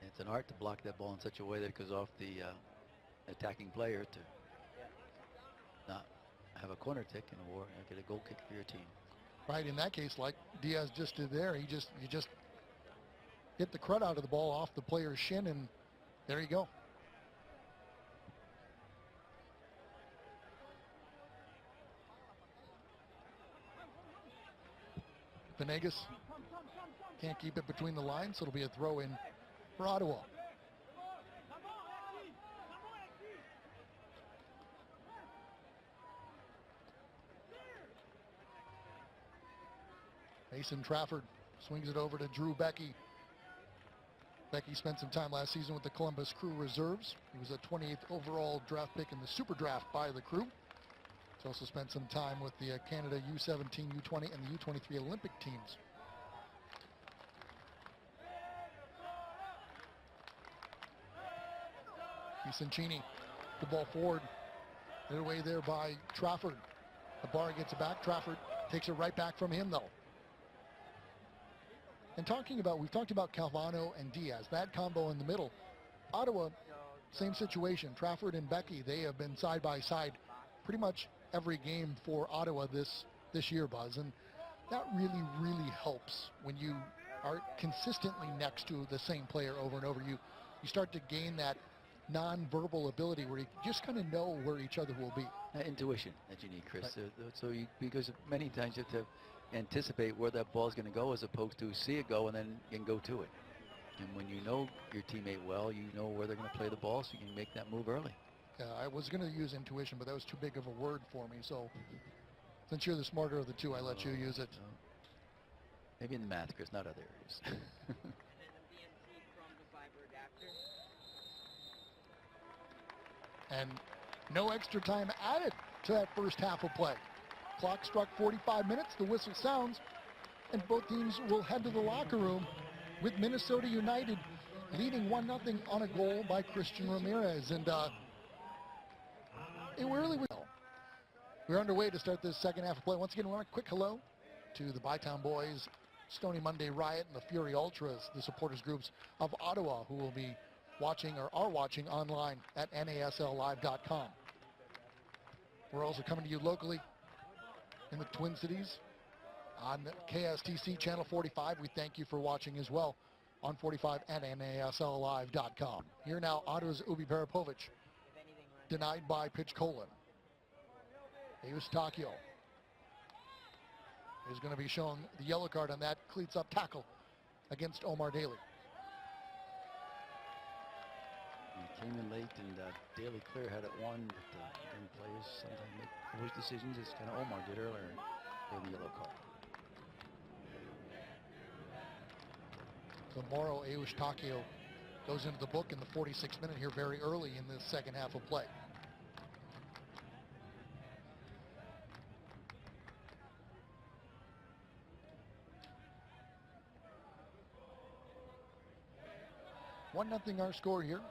It's an art to block that ball in such a way that it goes off the attacking player to not have a corner tick or get a goal kick for your team. Right, in that case, like Diaz just did there, you just hit the crud out of the ball off the player's shin, and there you go. Venegas can't keep it between the lines, so it'll be a throw in for Ottawa. Mason Trafford swings it over to Drew Becky. Becky spent some time last season with the Columbus Crew Reserves. He was a 28th overall draft pick in the Super Draft by the Crew. He's also spent some time with the Canada U17, U20, and the U23 Olympic teams. Ciancini, the ball forward, hit away there by Trafford. Ibarra gets it back. Trafford takes it right back from him, though. And we've talked about Calvano and Diaz, that combo in the middle. Ottawa, same situation. Trafford and Becky, they have been side by side pretty much every game for Ottawa this year, Buzz. And that really, really helps when you are consistently next to the same player over and over. You start to gain that non-verbal ability where you just kind of know where each other will be. Intuition that you need, Chris. Right. Because many times you have to anticipate where that ball is going to go as opposed to see it go and then you can go to it. And when you know your teammate well, you know where they're going to play the ball, so you can make that move early. Yeah, I was going to use intuition, but that was too big of a word for me. So since you're the smarter of the two, I let you use it. Maybe in the math, Chris, not other areas. And no extra time added to that first half of play. Clock struck 45 minutes, the whistle sounds, and both teams will head to the locker room with Minnesota United leading 1-0 on a goal by Christian Ramirez. And it really was. We're underway to start this second half of play. Once again, we want a quick hello to the Bytown Boys, Stony Monday Riot, and the Fury Ultras, the supporters groups of Ottawa, who will be watching or are watching online at NASLlive.com. We're also coming to you locally in the Twin Cities on KSTC Channel 45. We thank you for watching as well on 45 at NASLlive.com. Here now, Ottawa's Ubi Parapovic, denied by pitch colon. Eustachio is going to be shown the yellow card on that cleats up tackle against Omar Daly. He came in late, and Daly clear had it won, but players sometimes make foolish decisions, as kind of Omar did earlier, in the yellow card. So Mauro Eustachio goes into the book in the 46th minute here very early in this second half of play. One nothing our score here.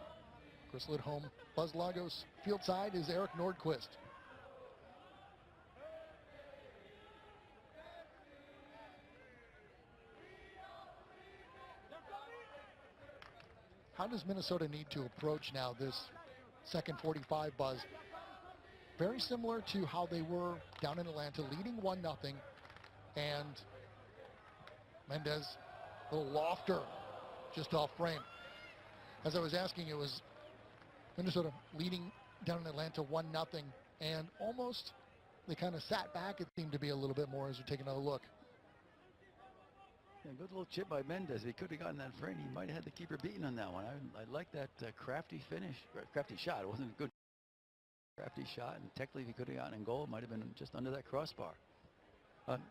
Chris Lidholm, Buzz Lagos. Field side is Eric Nordquist. How does Minnesota need to approach now this second 45, Buzz? Very similar to how they were down in Atlanta, leading 1-0, and Mendez, a little lofter, just off frame. As I was asking, it was Minnesota leading down in Atlanta 1-0, and almost they kind of sat back, it seemed to be a little bit more as we're taking another look. Yeah, good little chip by Mendez. He could have gotten that frame. He might have had the keeper beaten on that one. I like that crafty finish, crafty shot. It wasn't a good crafty shot, and technically if he could have gotten in goal, it might have been just under that crossbar.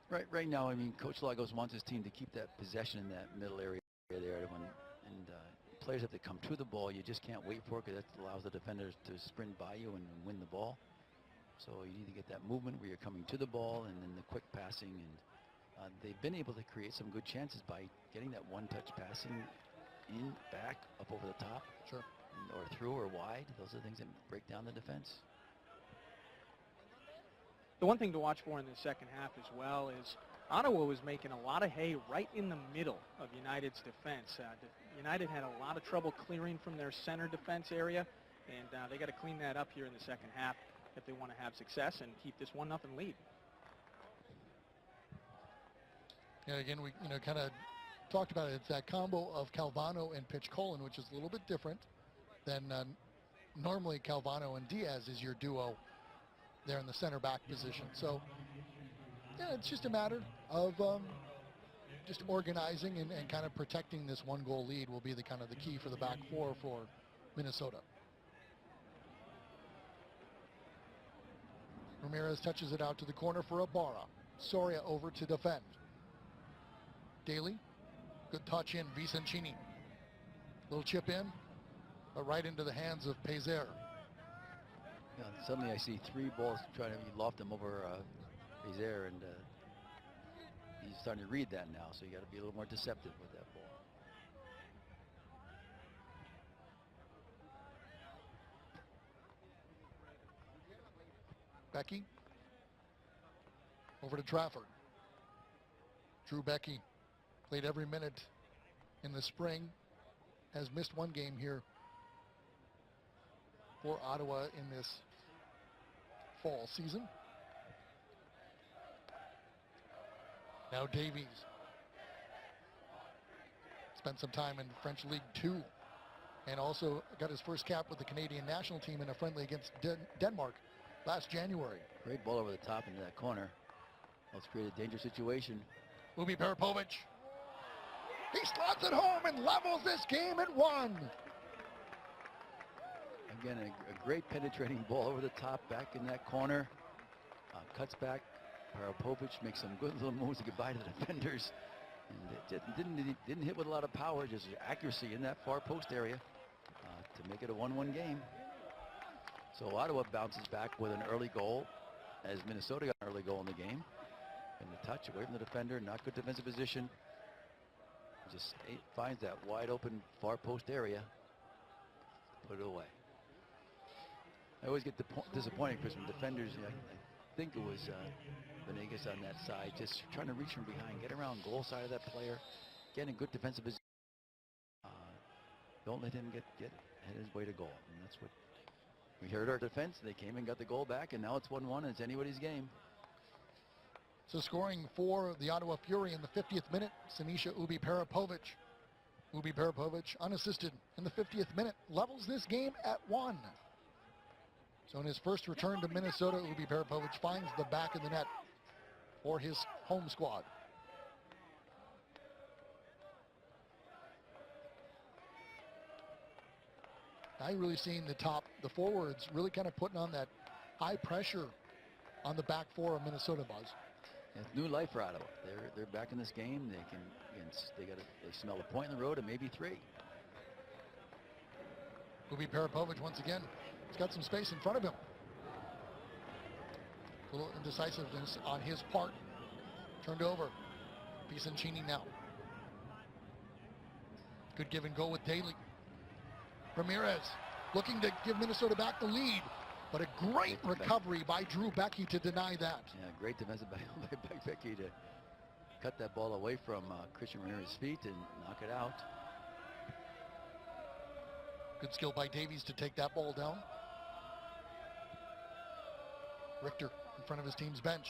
Right now, I mean, Coach Lagos wants his team to keep that possession in that middle area there. Players have to come to the ball. You just can't wait for it, because that allows the defenders to sprint by you and win the ball. So you need to get that movement where you're coming to the ball, and then the quick passing. And they've been able to create some good chances by getting that one-touch passing in, back, up over the top. Sure. Or through or wide. Those are the things that break down the defense. The one thing to watch for in the second half as well is Ottawa was making a lot of hay right in the middle of United's defense. United had a lot of trouble clearing from their center defense area, and they got to clean that up here in the second half if they want to have success and keep this 1-0 lead. Yeah, again, we kind of talked about it. It's that combo of Calvano and Pitch-Colin, which is a little bit different than normally Calvano and Diaz is your duo there in the center back position. So, yeah, it's just a matter of just organizing and kind of protecting this 1-goal lead will be the kind of the key for the back four for Minnesota. Ramirez touches it out to the corner for Ibarra. Soria over to defend. Daly, good touch in. Vicencini, little chip in, but right into the hands of Pezer. Yeah, suddenly I see 3 balls trying to loft them over Pezer, and he's starting to read that now, so you got to be a little more deceptive with that ball. Becky, over to Trafford. Drew Becky played every minute in the spring, has missed 1 game here for Ottawa in this fall season. Now Davies spent some time in French League 2 and also got his first cap with the Canadian national team in a friendly against Denmark last January. Great ball over the top into that corner. Let's create a dangerous situation. Ubi Peripovic. He slots it home and levels this game at 1. Again, a great penetrating ball over the top, back in that corner. Cuts back. Peripovic makes some good little moves to get by to the defenders. And it didn't hit with a lot of power, just accuracy in that far post area to make it a 1-1 game. So Ottawa bounces back with an early goal, as Minnesota got an early goal in the game. And the touch away from the defender, not good defensive position. Just finds that wide open far post area. Put it away. I always get disappointed because when defenders, I think it was Venegas on that side, just trying to reach from behind, get around goal side of that player, get in good defensive position. Don't let him get his way to goal. And that's what we heard our defense. They came and got the goal back, and now it's 1-1, and it's anybody's game. So scoring for the Ottawa Fury in the 50th minute, Sinisha Ubi Peripovic. Ubi Peripovic unassisted in the 50th minute, levels this game at 1. So in his first return to Minnesota, Ubi Peripovic finds the back of the net for his home squad. Now you're really seeing the forwards really kind of putting on that high pressure on the back four of Minnesota, Buzz. It's new life for Ottawa. They're back in this game. They smell a point in the road and maybe 3. Ubi Peripovic once again. He's got some space in front of him. A little indecisiveness on his part. Turned over. Vicencini now. Good give and go with Daly. Ramirez looking to give Minnesota back the lead. But a great recovery by Drew Becky to deny that. Yeah, great defensive by Becky to cut that ball away from Christian Ramirez's feet and knock it out. Good skill by Davies to take that ball down. Richter in front of his team's bench.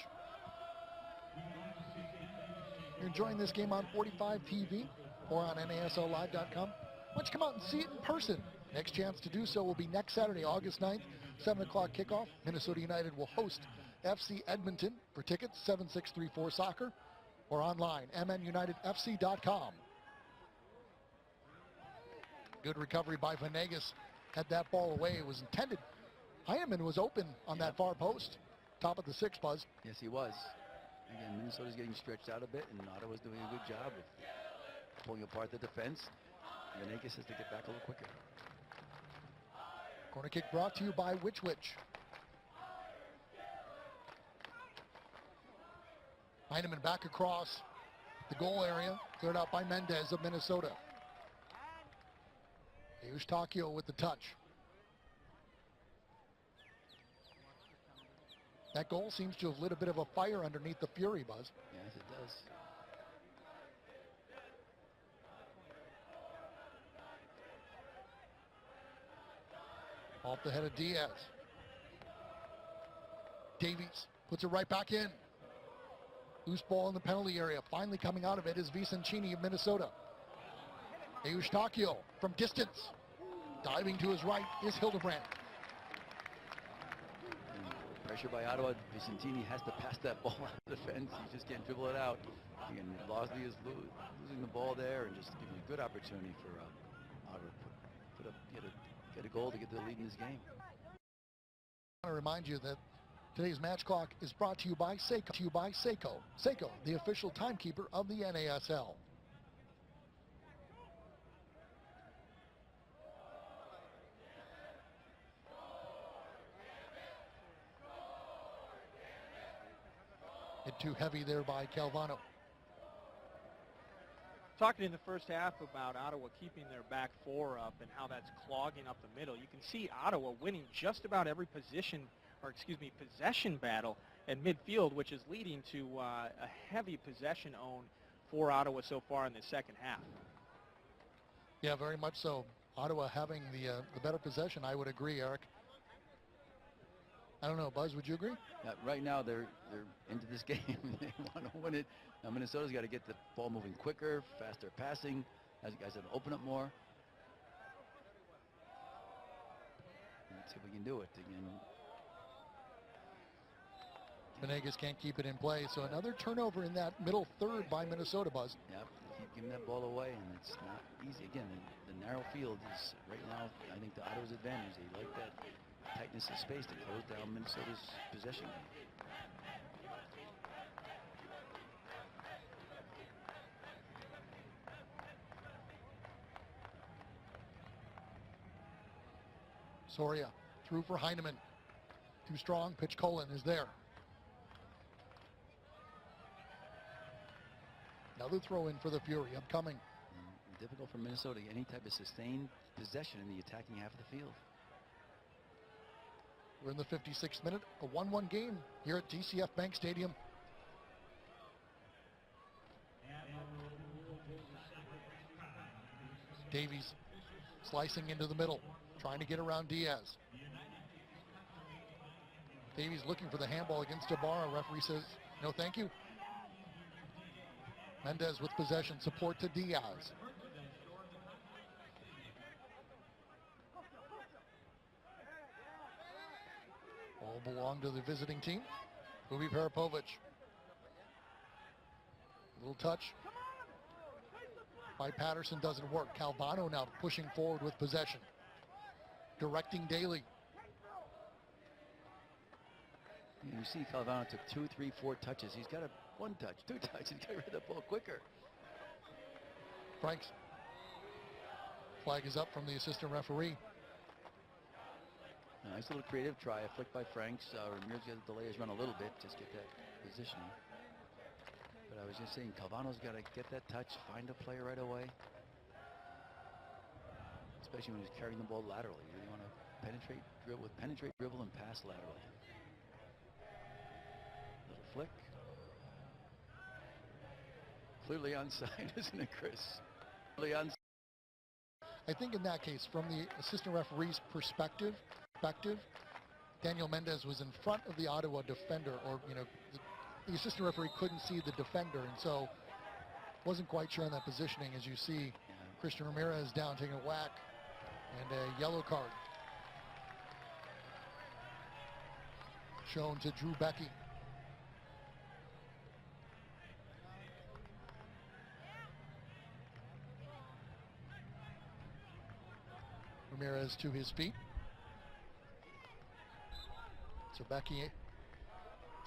You're enjoying this game on 45 TV or on NASLlive.com. Why don't you come out and see it in person? Next chance to do so will be next Saturday, August 9th, 7 o'clock kickoff. Minnesota United will host FC Edmonton. For tickets, 7634 Soccer. or online, mnunitedfc.com. Good recovery by Venegas. Had that ball away. It was intended. Heineman was open on that far post. Top of the sixth, Buzz. Yes, he was. Again, Minnesota's getting stretched out a bit, and Ottawa's doing a good job of pulling apart the defense. Venegas has to get back a little quicker. Corner kick brought to you by Which. Heineman back across the goal area, cleared out by Mendez of Minnesota. Eustachio with the touch. That goal seems to have lit a bit of a fire underneath the Fury, Buzz. Yes, it does. Off the head of Diaz. Davies puts it right back in. Loose ball in the penalty area. Finally coming out of it is Vicentini of Minnesota. Eustachio from distance. Diving to his right is Hildebrand. Pressure by Ottawa. Vicentini has to pass that ball out of the fence. He just can't dribble it out. Again, Losley is losing the ball there, and just giving a good opportunity for Ottawa to get a goal to get the lead in this game. I want to remind you that today's match clock is brought to you by Seiko. Seiko, the official timekeeper of the NASL. Hit too heavy there by Calvano. Talking in the first half about Ottawa keeping their back four up and how that's clogging up the middle, you can see Ottawa winning just about every possession battle at midfield, which is leading to a heavy possession own for Ottawa so far in the second half. Yeah, very much so. Ottawa having the better possession, I would agree, Eric. I don't know, Buzz, would you agree? Right now, they're into this game. They want to win it. Now, Minnesota's got to get the ball moving quicker, faster passing. As you guys said, open up more. Let's see if we can do it again. Venegas can't keep it in play, so another turnover in that middle third by Minnesota, Buzz. Yep, keep giving that ball away, and it's not easy. Again, the narrow field is right now, I think, the Ottawa's advantage. They like that tightness of space to close down Minnesota's possession game. Soria through for Heineman. Too strong. Pitch Colin is there. Another throw in for the Fury upcoming. Difficult for Minnesota to get any type of sustained possession in the attacking half of the field. We're in the 56th minute, a 1-1 game here at TCF Bank Stadium. Davies slicing into the middle, trying to get around Diaz. Davies looking for the handball against Ibarra. Referee says, no thank you. Mendez with possession, support to Diaz. All belong to the visiting team. Ubi Peripovic. Little touch by Patterson doesn't work. Calvano now pushing forward with possession. Directing Daly. You see Calvano took 2, 3, 4 touches. He's got 1 touch, 2 touches. Get rid of the ball quicker. Franks. Flag is up from the assistant referee. A nice little creative try, a flick by Franks. Ramirez got to delay his run a little bit, just get that positioning. But I was just saying, Calvano's got to get that touch, find a player right away. Especially when he's carrying the ball laterally. You really want to penetrate, dribble, and pass laterally. Little flick. Clearly onside, isn't it, Chris? Clearly onside. I think in that case, from the assistant referee's perspective, Daniel Mendez was in front of the Ottawa defender, or the assistant referee couldn't see the defender, and so wasn't quite sure on that positioning. As you see, Christian Ramirez down taking a whack and a yellow card shown to Drew Becky. Ramirez to his feet. So Becky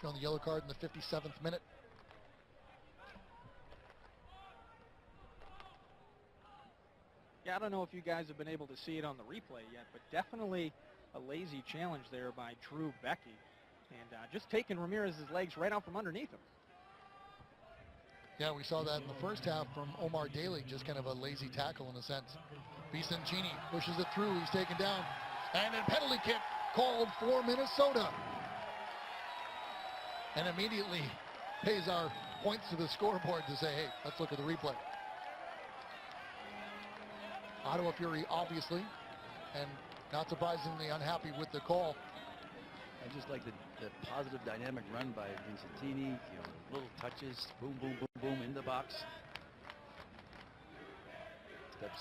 showing the yellow card in the 57th minute. Yeah, I don't know if you guys have been able to see it on the replay yet, but definitely a lazy challenge there by Drew Becky. And just taking Ramirez's legs right out from underneath him. Yeah, we saw that in the first half from Omar Daly, just kind of a lazy tackle in a sense. Vicencini pushes it through, he's taken down. And a penalty kick called for Minnesota. And immediately Pazar points to the scoreboard to say, hey, let's look at the replay. Ottawa Fury, obviously, and not surprisingly unhappy with the call. I just like the positive dynamic run by Vincentini, little touches, boom, boom, boom, boom, in the box.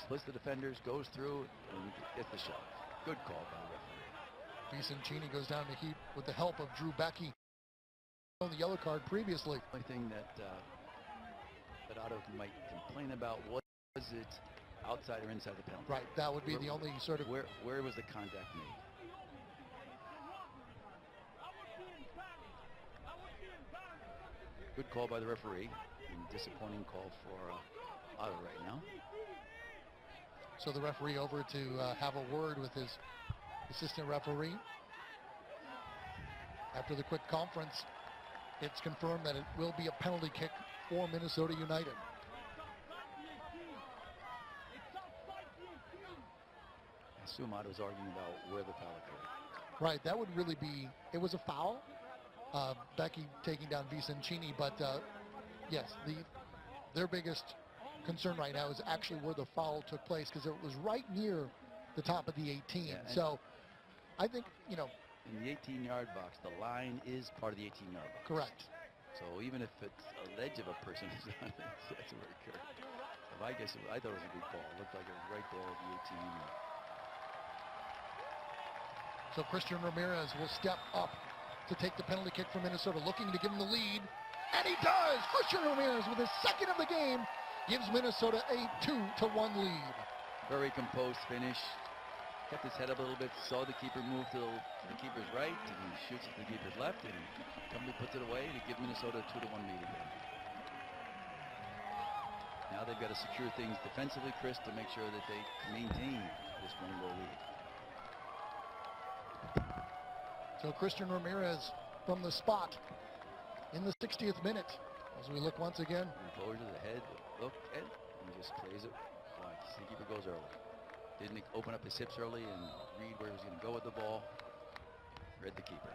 Splits the defenders, goes through, and gets the shot. Good call by the referee. Vicencini goes down to heat with the help of Drew Becky. On the yellow card previously. The only thing that Ottawa might complain about was it outside or inside the penalty. Right, that would be the only sort of... Where was the contact made? Good call by the referee, and disappointing call for Ottawa right now. So the referee over to have a word with his assistant referee. After the quick conference, it's confirmed that it will be a penalty kick for Minnesota United. I assume Ottawa's arguing about where the foul occurred. Right, that would really be, it was a foul. Becky taking down Vicencini, but yes, their biggest concern right now is actually where the foul took place, because it was right near the top of the 18. Yeah, so I think, in the 18-yard box, the line is part of the 18-yard box. Correct. So even if it's a ledge of a person is on it, that's where it occurred. So I thought it was a good call. It looked like it was right there at the 18. So Christian Ramirez will step up to take the penalty kick from Minnesota, looking to give him the lead. And he does! Christian Ramirez, with his second of the game, gives Minnesota a 2-1 lead. Very composed finish. Kept his head up a little bit, saw the keeper move to the keeper's right, and he shoots at the keeper's left, and company puts it away to give Minnesota a 2-1 lead again. Now they've got to secure things defensively, Chris, to make sure that they maintain this one-goal lead. So Christian Ramirez from the spot in the 60th minute. As we look once again. Forward to the head, look, and he just plays it wide. The keeper goes early. Didn't open up his hips early and read where he was going to go with the ball. Read the keeper.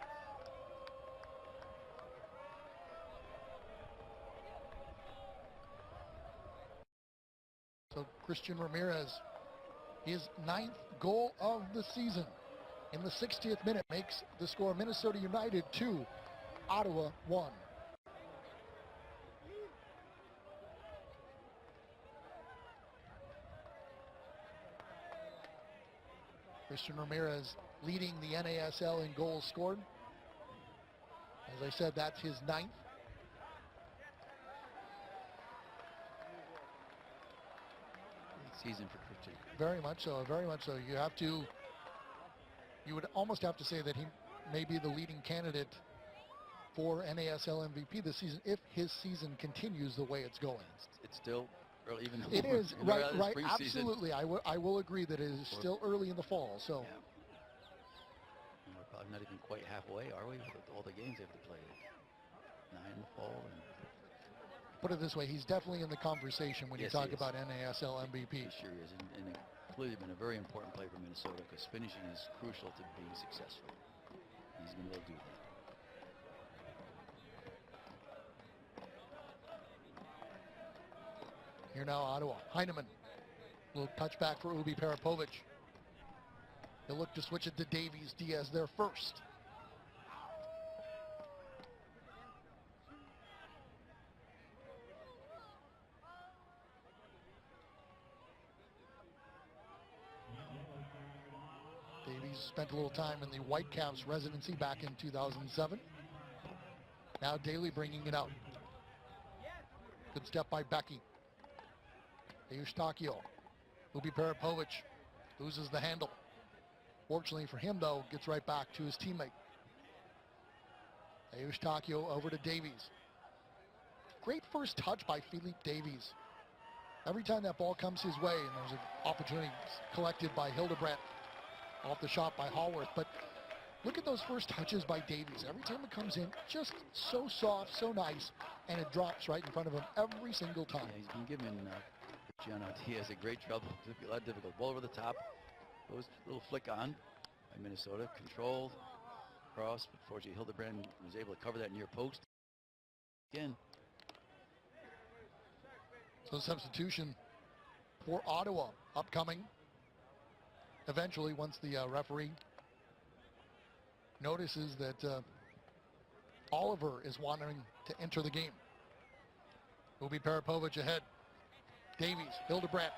So Christian Ramirez, his 9th goal of the season. In the 60th minute, makes the score Minnesota United 2, Ottawa 1. Christian Ramirez leading the NASL in goals scored. As I said, that's his 9th. Great season for Christian. Very much so, very much so. You would almost have to say that he may be the leading candidate for NASL MVP this season if his season continues the way it's going. It's still early, even though it is, right, preseason. Absolutely. I will agree that it is still early in the fall. So yeah. We're probably not even quite halfway, are we, with all the games they have to play? 9 in the fall. And put it this way, he's definitely in the conversation when you talk about NASL MVP. He sure is, and clearly been a very important play for Minnesota, because finishing is crucial to being successful. He's been able to do that. Here now, Ottawa. Heineman. Little touchback for Ubi Parapovic. They'll look to switch it to Davies Diaz there first. Davies spent a little time in the Whitecaps residency back in 2007. Now Daly bringing it out. Good step by Becky. Eustachio. Ubi Parapovic loses the handle. Fortunately for him, though, gets right back to his teammate. Takio over to Davies. Great first touch by Philippe Davies. Every time that ball comes his way, and there's an opportunity collected by Hildebrandt off the shot by Hallworth. But look at those first touches by Davies. Every time it comes in, just so soft, so nice, and it drops right in front of him every single time. Yeah, he's been given, he has a great trouble. It's a lot difficult. Ball over the top. Goes little flick on by Minnesota. Controlled. Cross. But fortunately, Hildebrandt was able to cover that near post. Again. So substitution for Ottawa upcoming. Eventually, once the referee notices that Oliver is wanting to enter the game. Will be Parapovich ahead. Davies, Hildebrandt,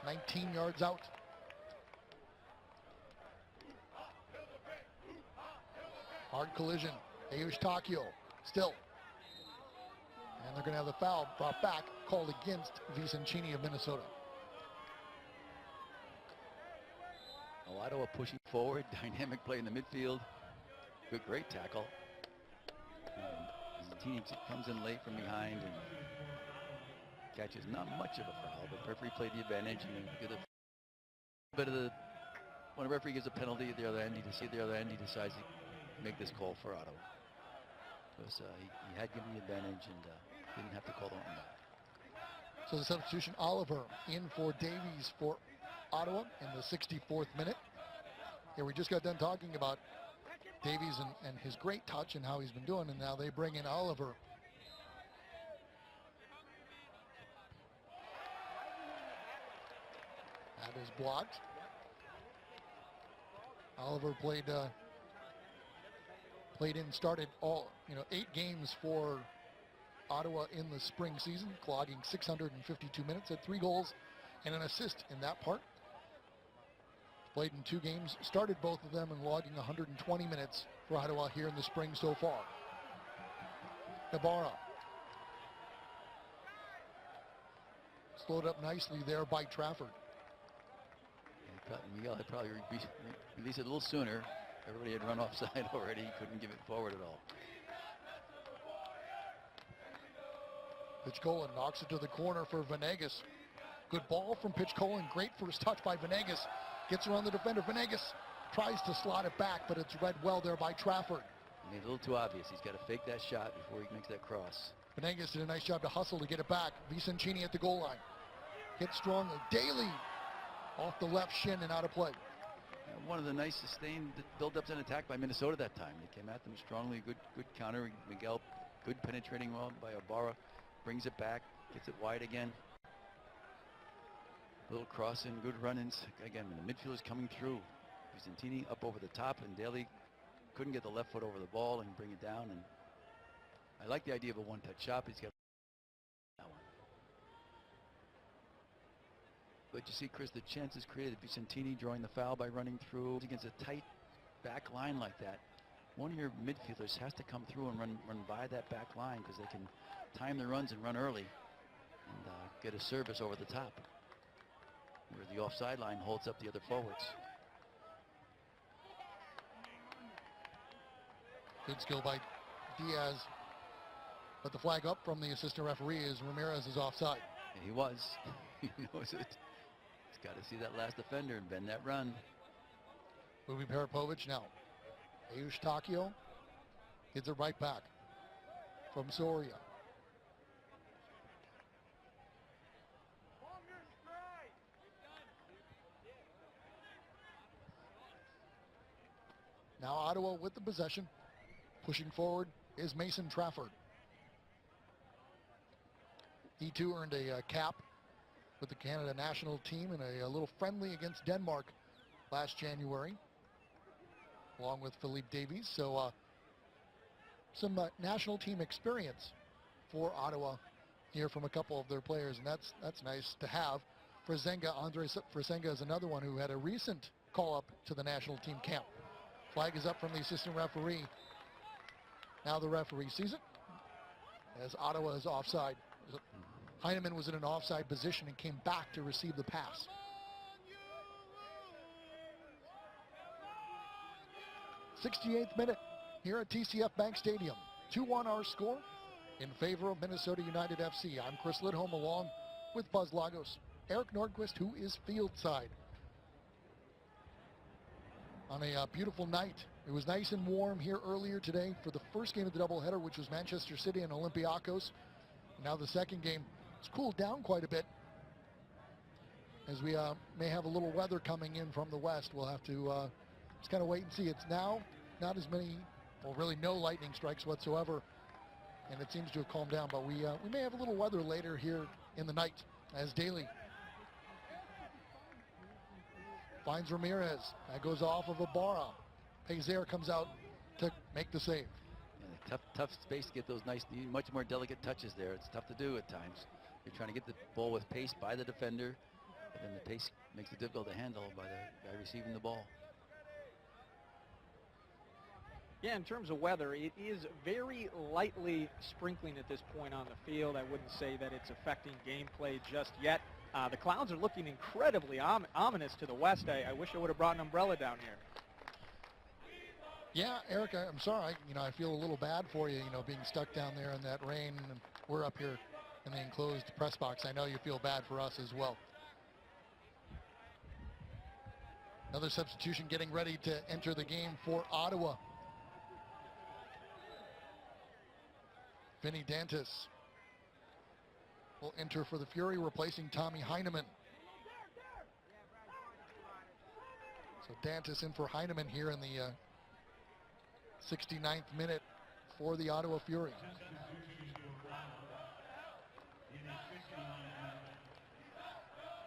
19 yards out. Hard collision. Takio still. And they're going to have the foul brought back, called against Vicentini of Minnesota. Ottawa pushing forward, dynamic play in the midfield. Good, great tackle. Vicentini comes in late from behind and catches not much of a foul, but referee played the advantage and get a bit of the. When a referee gives a penalty at the other end, he decides to make this call for Ottawa. Because he had given the advantage and didn't have to call the one back. So the substitution, Oliver in for Davies for Ottawa in the 64th minute. Here we just got done talking about Davies and his great touch and how he's been doing, and now they bring in Oliver. That is blocked. Oliver started all 8 games for Ottawa in the spring season, clogging 652 minutes, had 3 goals and an assist in that part. Played in 2 games, started both of them, and logging 120 minutes for Ottawa here in the spring so far. Ibarra. Slowed up nicely there by Trafford. Miguel had probably released it a little sooner. Everybody had run offside already. He couldn't give it forward at all. Pitchkolan knocks it to the corner for Venegas. Good ball from Pitchkolan. Great first touch by Venegas. Gets around the defender. Venegas tries to slot it back, but it's read well there by Trafford. Made it a little too obvious. He's got to fake that shot before he makes that cross. Venegas did a nice job to hustle to get it back. Vicentini at the goal line. Hit strongly. Daly off the left shin and out of play. One of the nice sustained build-ups and attack by Minnesota that time. They came at them strongly. Good counter. Miguel, good penetrating well by Ibarra. Brings it back. Gets it wide again. Little cross in, good run-ins. Again, the midfield is coming through. Vicentini up over the top, and Daly couldn't get the left foot over the ball and bring it down. And I like the idea of a one-touch shot. He's got that one. But you see, Chris, the chances created. Vicentini drawing the foul by running through against a tight back line like that. One of your midfielders has to come through and run by that back line, because they can time the runs and run early and get a service over the top, where the offside line holds up the other forwards. Good skill by Diaz. But the flag up from the assistant referee is Ramirez is offside. And he was. He knows it. He's got to see that last defender and bend that run. Moving Parapovich now. Takio gets it right back from Soria. Now Ottawa with the possession. Pushing forward is Mason Trafford. He too earned a cap with the Canada national team in a little friendly against Denmark last January, along with Philippe Davies. So some national team experience for Ottawa here from a couple of their players, and that's nice to have. Frisenga, Andre Frisenga is another one who had a recent call-up to the national team camp. Flag is up from the assistant referee. Now the referee sees it as Ottawa is offside. Heineman was in an offside position and came back to receive the pass. 68th minute here at TCF Bank Stadium. 2-1 our score in favor of Minnesota United FC. I'm Chris Lidholm along with Buzz Lagos. Eric Nordquist, who is field side. On a beautiful night. It was nice and warm here earlier today for the first game of the doubleheader, which was Manchester City and Olympiacos. Now the second game, it's cooled down quite a bit, as we may have a little weather coming in from the west. We'll have to just kind of wait and see. It's now not as many, well, really no lightning strikes whatsoever, and it seems to have calmed down. But we may have a little weather later here in the night as Daly finds Ramirez. That goes off of Ibarra. Pezer comes out to make the save. Yeah, tough space to get those nice, much more delicate touches there. It's tough to do at times. You're trying to get the ball with pace by the defender, but then the pace makes it difficult to handle by the guy receiving the ball. Yeah, in terms of weather, it is very lightly sprinkling at this point on the field. I wouldn't say that it's affecting gameplay just yet. The clouds are looking incredibly ominous to the west. I wish I would have brought an umbrella down here. Yeah, Eric, I'm sorry. I feel a little bad for you, being stuck down there in that rain. And we're up here in the enclosed press box. I know you feel bad for us as well. Another substitution getting ready to enter the game for Ottawa. Vinny Dantas will enter for the Fury, replacing Tommy Heineman. So Dantas in for Heineman here in the 69th minute for the Ottawa Fury.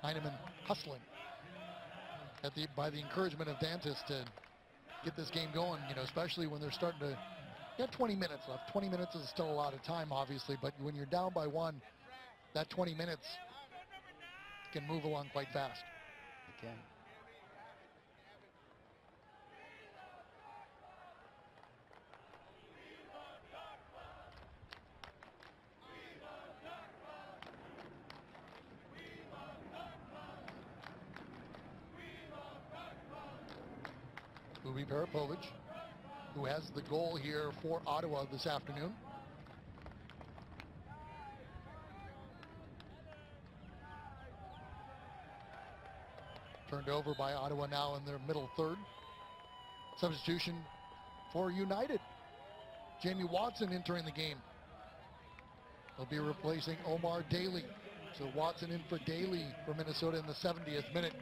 Heineman hustling by the encouragement of Dantas to get this game going, especially when they're starting to get 20 minutes left. 20 minutes is still a lot of time, obviously, but when you're down by one, that 20 minutes can move along quite fast. It can. Ubi Parapovic, who has the goal here for Ottawa this afternoon. Turned over by Ottawa now in their middle third. Substitution for United. Jamie Watson entering the game. He'll be replacing Omar Daly. So Watson in for Daly for Minnesota in the 70th minute.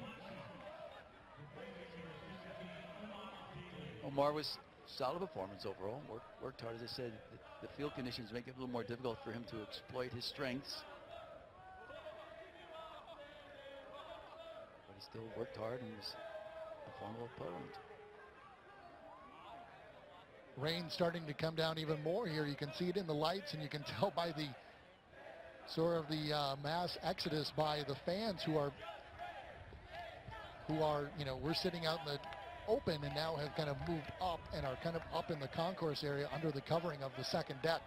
Omar was solid performance overall. Worked hard, as I said. The field conditions make it a little more difficult for him to exploit his strengths. But he still worked hard and was a formidable opponent. Rain starting to come down even more here. You can see it in the lights, and you can tell by the sort of the mass exodus by the fans who are, we're sitting out in the open and now have kind of moved up and are kind of up in the concourse area under the covering of the second deck.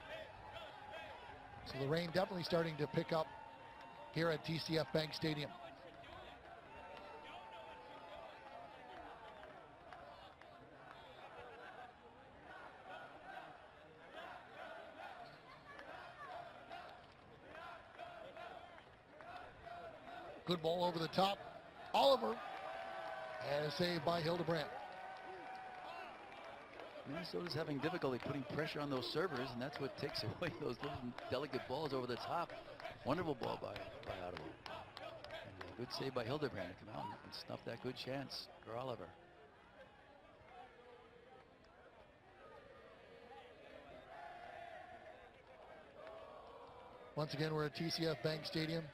So the rain definitely starting to pick up here at TCF Bank Stadium. Good ball over the top. Oliver. And a save by Hildebrand. Minnesota's having difficulty putting pressure on those servers, and that's what takes away those little delicate balls over the top. Wonderful ball by Ottawa. And a good save by Hildebrand to come out and snuff that good chance for Oliver. Once again, we're at TCF Bank Stadium.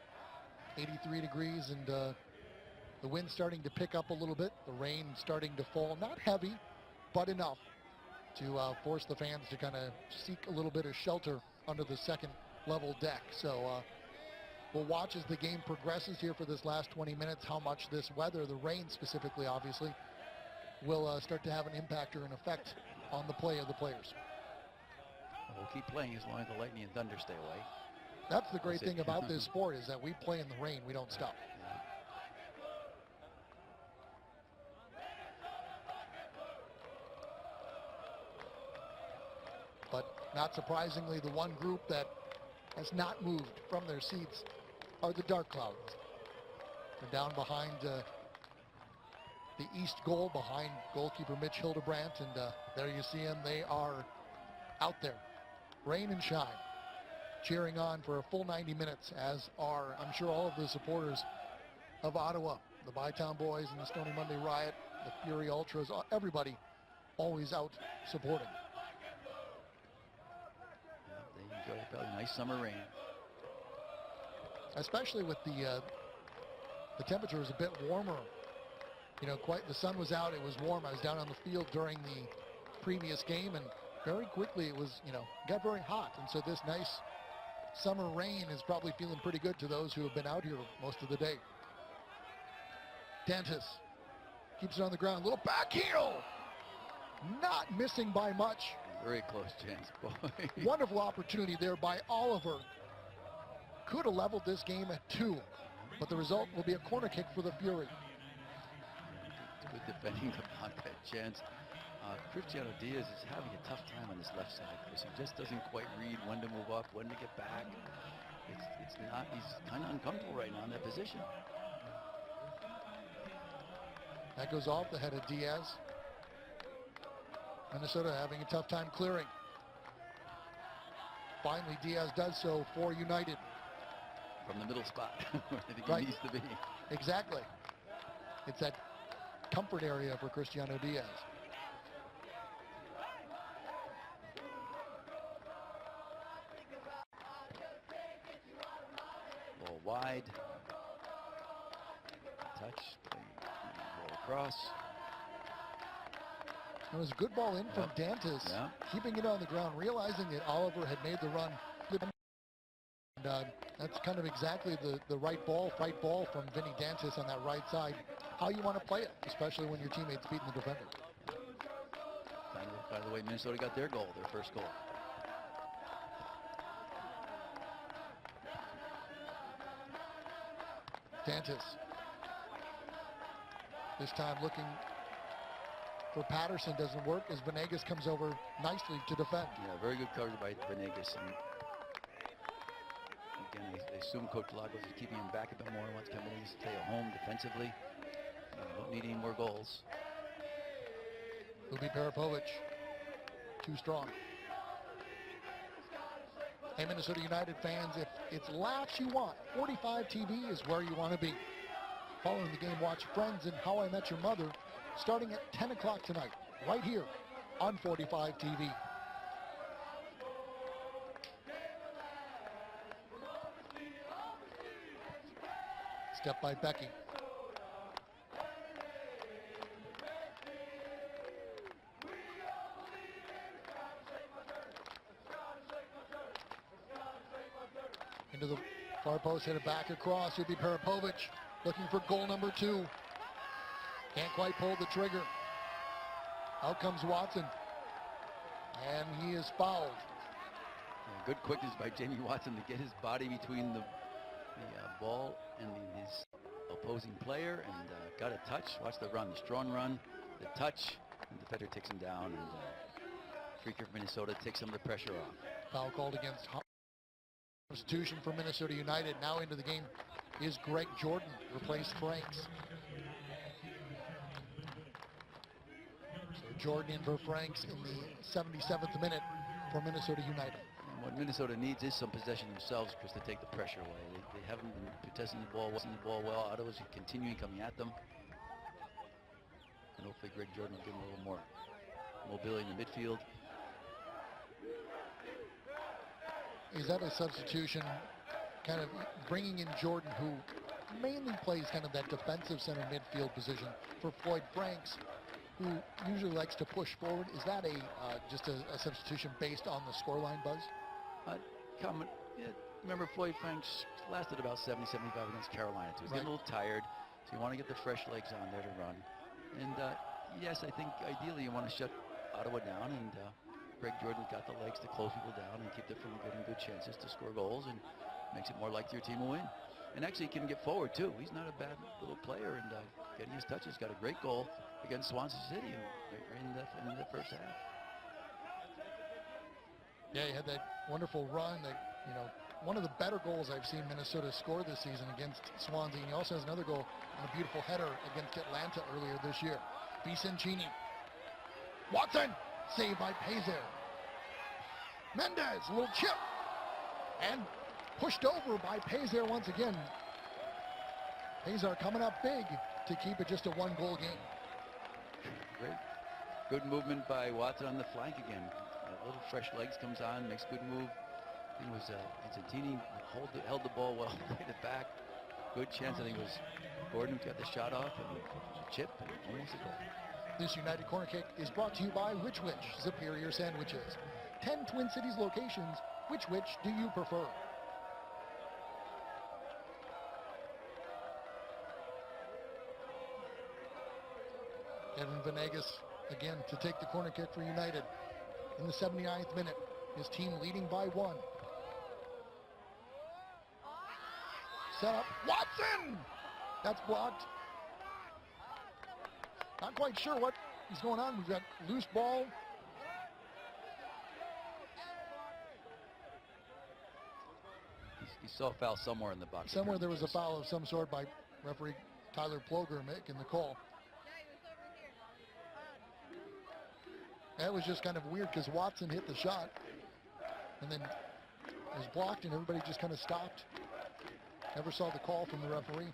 83 degrees, and the wind starting to pick up a little bit. The rain starting to fall, not heavy, but enough to force the fans to kind of seek a little bit of shelter under the second level deck. So we'll watch as the game progresses here for this last 20 minutes, how much this weather, the rain specifically, obviously, will start to have an impact or an effect on the play of the players. We'll keep playing as long as the lightning and thunder stay away. That's the great thing about this sport, is that we play in the rain. We don't stop. But not surprisingly, the one group that has not moved from their seats are the Dark Clouds. They're down behind the east goal, behind goalkeeper Mitch Hildebrandt, and there you see them. They are out there, rain and shine, cheering on for a full 90 minutes, as are, I'm sure, all of the supporters of Ottawa, the Bytown Boys and the Stony Monday Riot, the Fury Ultras, everybody always out supporting. They enjoy a nice summer rain. Especially with the temperature was a bit warmer. You know, the sun was out, it was warm. I was down on the field during the previous game, and very quickly it was, got very hot. And so this nice summer rain is probably feeling pretty good to those who have been out here most of the day. Dantis keeps it on the ground, little back heel, not missing by much. Very close chance, boy. Wonderful opportunity there by Oliver. Could have leveled this game at 2, but the result will be a corner kick for the Fury. Good defending upon that chance. Cristiano Diaz is having a tough time on this left side, Chris. He just doesn't quite read when to move up, when to get back. It's not, he's kind of uncomfortable right now in that position. That goes off the head of Diaz. Minnesota having a tough time clearing. Finally, Diaz does so for United. From the middle spot, where I think Right. he needs to be. Exactly. It's that comfort area for Cristiano Diaz. Ball wide. Touch. Ball across. It was a good ball in from Dantis, keeping it on the ground, realizing that Oliver had made the run. And that's kind of exactly the right ball from Vinny Dantis on that right side. How you want to play it, especially when your teammate's beating the defender. By the way, Minnesota got their goal, their first goal. Dantis. This time looking for Patterson, doesn't work as Venegas comes over nicely to defend. Yeah, very good coverage by Venegas. And again, they assume Coach Lagos is keeping him back a bit more. Wants Venegas to stay at home defensively. Don't need any more goals. Lubi Peripovic, too strong. Hey, Minnesota United fans, if it's laughs you want, 45 TV is where you want to be. Following the game, watch Friends and How I Met Your Mother starting at 10 o'clock tonight, right here on 45 TV. Step by Becky. Into the far post, hit it back across. It'll be Peripovic looking for goal number 2. Can't quite pull the trigger. Out comes Watson. And he is fouled. Yeah, good quickness by Jamie Watson to get his body between the ball and his opposing player, and got a touch. Watch the run, the strong run, the touch, and the defender takes him down, and free kick for Minnesota takes some of the pressure off. Foul called against substitution for Minnesota United. Now into the game is Greg Jordan, replaced Franks. So Jordan in for Franks in the 77th minute for Minnesota United. And what Minnesota needs is some possession themselves, Chris, to take the pressure away. They haven't been contesting the ball well. Ottawa's continuing coming at them. And hopefully Greg Jordan will give them a little more mobility in the midfield. Is that a substitution, kind of bringing in Jordan, who mainly plays kind of that defensive center midfield position, for Floyd Franks, who usually likes to push forward? Is that just a substitution based on the scoreline, Buzz? Remember, Floyd Franks lasted about 70-75 against Carolina, too. He's getting a little tired, so you want to get the fresh legs on there to run. And yes, I think ideally you want to shut Ottawa down, and Greg Jordan's got the legs to close people down and keep them from getting good chances to score goals, and makes it more likely your team will win. And actually he can get forward too. He's not a bad little player, and getting his touches. Got a great goal against Swansea City in the first half. Yeah, he had that wonderful run that, one of the better goals I've seen Minnesota score this season against Swansea. And he also has another goal on a beautiful header against Atlanta earlier this year. Vicentini. Watson. Saved by Pazer. Mendez. A little chip. And pushed over by Pazer once again. Pazer coming up big to keep it just a one-goal game. Great. Good movement by Watson on the flank again. A little fresh legs comes on, makes good move. I think it was Vicentini held the ball well, played it back. Good chance. I think it was Gordon who got the shot off and chip and almost a goal. This United corner kick is brought to you by Which Superior Sandwiches. 10 Twin Cities locations. Which do you prefer? Kevin Venegas again to take the corner kick for United in the 79th minute. His team leading by 1. Set up. Watson! That's blocked. Not quite sure what is going on. We've got loose ball. He saw a foul somewhere in the box. Somewhere there was a foul of some sort by referee Tyler Ploger making the call. That was just kind of weird because Watson hit the shot and then it was blocked and everybody just kind of stopped. Never saw the call from the referee.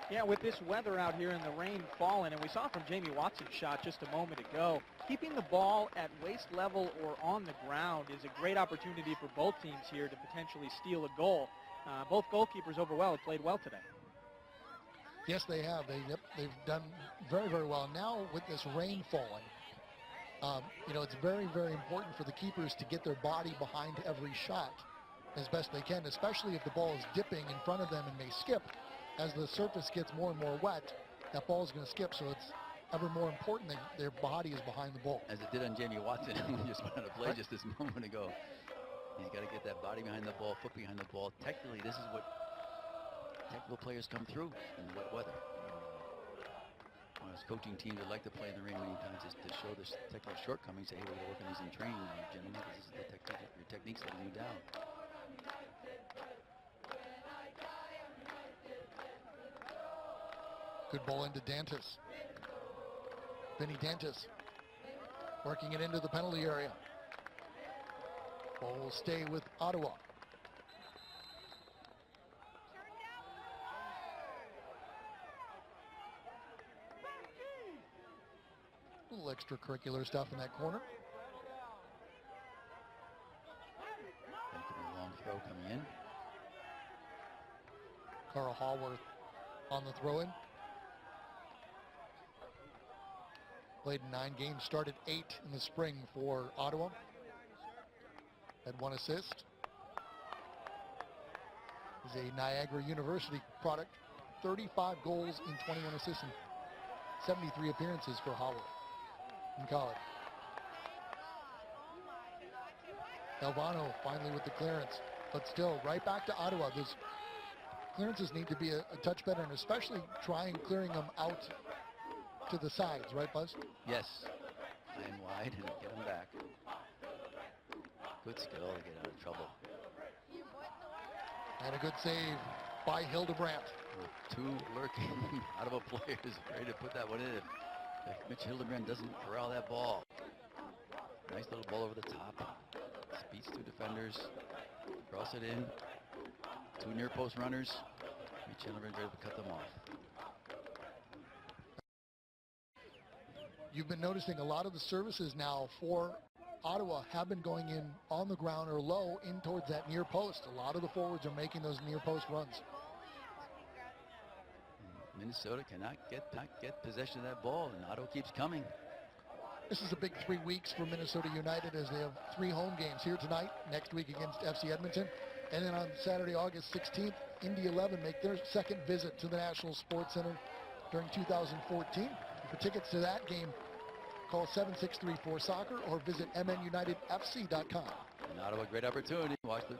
Yeah, with this weather out here and the rain falling, and we saw from Jamie Watson's shot just a moment ago, keeping the ball at waist level or on the ground is a great opportunity for both teams here to potentially steal a goal. Both goalkeepers overall have played well today. Yes, they have. They've done very, very well. Now with this rain falling, it's very, very important for the keepers to get their body behind every shot as best they can, especially if the ball is dipping in front of them and may skip. As the surface gets more and more wet, that ball is going to skip, so it's ever more important that their body is behind the ball. As it did on Jamie Watson, who just went on a play just this moment ago. He's got to get that body behind the ball, foot behind the ball. Technically, this is what technical players come through in the wet weather. As coaching teams would like to play in the rain many times is to show the technical shortcomings. Say, hey, we're going to work on these in training now, gentlemen, because this is your technique's letting you down. Good ball into Dantas. Vinny Dantas working it into the penalty area. Ball will stay with Ottawa. A little extracurricular stuff in that corner. A long throw coming in. Carl Haworth on the throw-in. Played 9 games, started 8 in the spring for Ottawa. Had 1 assist. He's a Niagara University product. 35 goals in 21 assists and 73 appearances for Howard in college. Elvano finally with the clearance, but still right back to Ottawa. Those clearances need to be a touch better, and especially trying clearing them out to the sides, right, Buzz? Yes. Line wide and get them back. Good skill to get out of trouble. And a good save by Hildebrandt. With 2 lurking Ottawa players ready to put that one in. If Mitch Hildebrandt doesn't corral that ball. Nice little ball over the top. Beats 2 defenders. Cross it in. 2 near post runners. Mitch Hildebrandt ready to cut them off. You've been noticing a lot of the services now for Ottawa have been going in on the ground or low in towards that near post. A lot of the forwards are making those near post runs. Minnesota cannot get possession of that ball, and Ottawa keeps coming. This is a big 3 weeks for Minnesota United as they have 3 home games here tonight, next week against FC Edmonton, and then on Saturday, August 16th, Indy 11 make their second visit to the National Sports Center during 2014. For tickets to that game, call 7634-SOCCER or visit mnunitedfc.com. And Ottawa, great opportunity. Watch the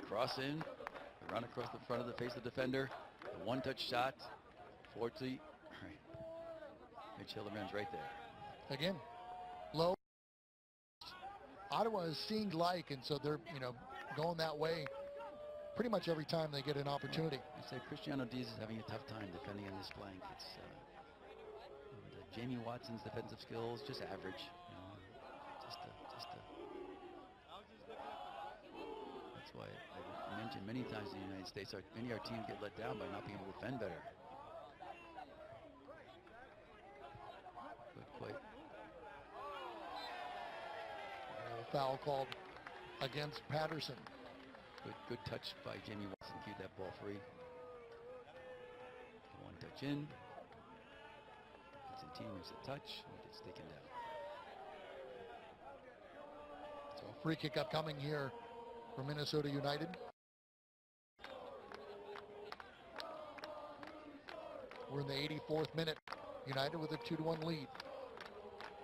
cross in, the run across the front of the face of the defender, the one-touch shot. Fortunately, Mitch Hildebrandt's right there. Again, low. Ottawa is seemed like, and so they're, going that way pretty much every time they get an opportunity. I say Cristiano Diaz is having a tough time defending on this flank. It's Jamie Watson's defensive skills just average. That's why I mentioned many times in the United States, many of our teams get let down by not being able to defend better. But quite. Foul called against Patterson. Good touch by Jamie Watson. Keep that ball free. One touch in. Continues the touch and gets taken down. So a free kick upcoming here for Minnesota United. We're in the 84th minute. United with a 2-1 lead.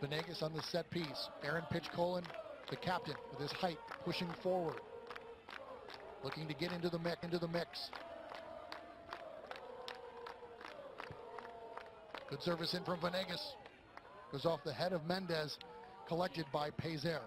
Venegas on the set piece. Aaron Pitchcolin, the captain, with his height, pushing forward. Looking to get into the mix. Good service in from Venegas. Goes off the head of Mendez, collected by Pezer.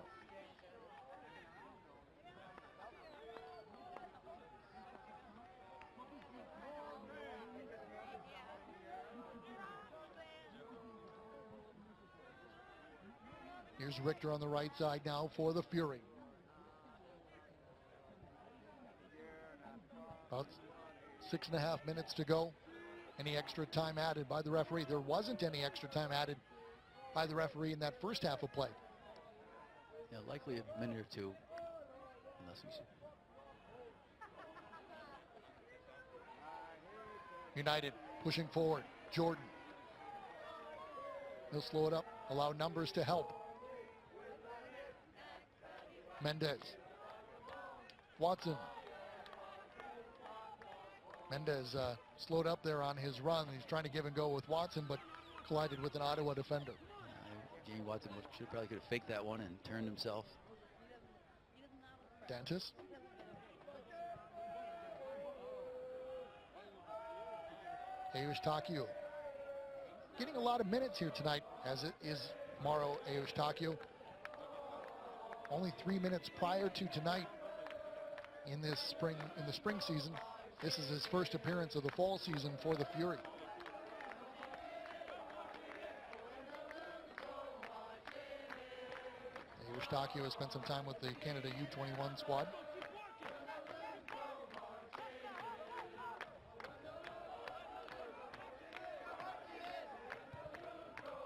Here's Richter on the right side now for the Fury. About 6.5 minutes to go. Any extra time added by the referee? There wasn't any extra time added by the referee in that first half of play. Yeah, likely a minute or two, unless we see. United pushing forward. Jordan. He'll slow it up, allow numbers to help. Mendez. Watson. Mendez slowed up there on his run. He's trying to give and go with Watson, but collided with an Ottawa defender. Jamie Watson probably could have faked that one and turned himself. Dantis. Eustaquio. Getting a lot of minutes here tonight, as it is Mauro Eustaquio. Only 3 minutes prior to tonight in the spring season. This is his first appearance of the fall season for the Fury. Eustaquio has spent some time with the Canada U21 squad.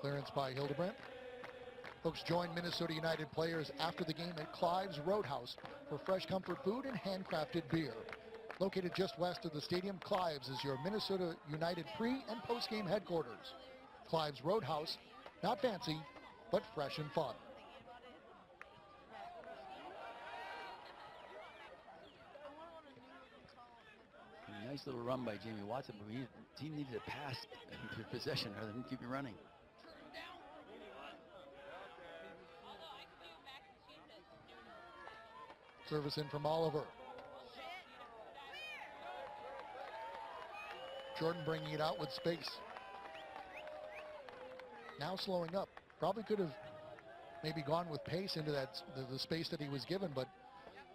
Clearance by Hildebrandt. Folks, join Minnesota United players after the game at Clive's Roadhouse for fresh comfort food and handcrafted beer. Located just west of the stadium, Clive's is your Minnesota United pre- and post-game headquarters. Clive's Roadhouse, not fancy, but fresh and fun. A nice little run by Jamie Watson, but the team needed a pass into possession rather than keep it running. Service in from Oliver. Jordan bringing it out with space. Now slowing up. Probably could have maybe gone with pace into that the space that he was given, but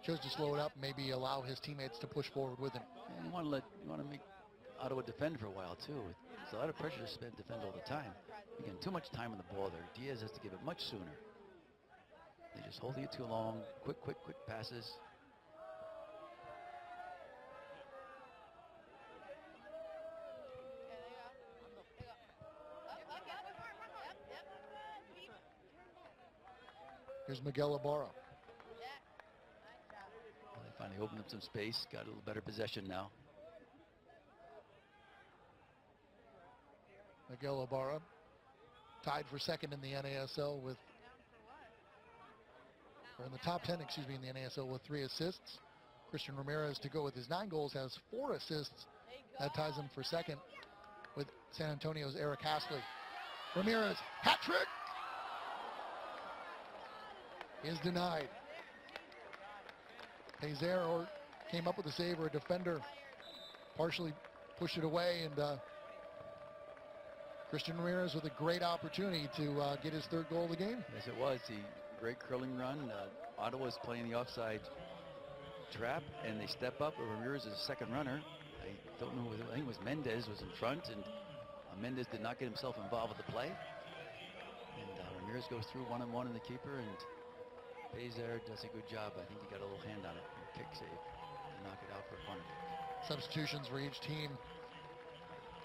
chose to slow it up, maybe allow his teammates to push forward with him. And you want to make Ottawa defend for a while too. It's a lot of pressure to defend all the time. Again, too much time on the ball there. Diaz has to give it much sooner. They're just holding it too long. Quick passes. Here's Miguel Ibarra. Well, they finally opened up some space, got a little better possession now. Miguel Ibarra tied for second in the NASL with, or in the top 10, excuse me, in the NASL with 3 assists. Christian Ramirez, to go with his 9 goals, has 4 assists. That ties him for second with San Antonio's Eric Hasley. Ramirez, hat trick! Is denied. Pezer came up with a save, or a defender partially pushed it away, and Christian Ramirez with a great opportunity to get his 3rd goal of the game. Yes, it was. The great curling run. Ottawa's playing the offside trap, and they step up. Ramirez is a second runner. I don't know, I think it was Mendez was in front, and Mendez did not get himself involved with the play. And Ramirez goes through one-on-one in the keeper, and Pazer does a good job. I think he got a little hand on it. Kick save and knock it out for a corner. Substitutions for each team.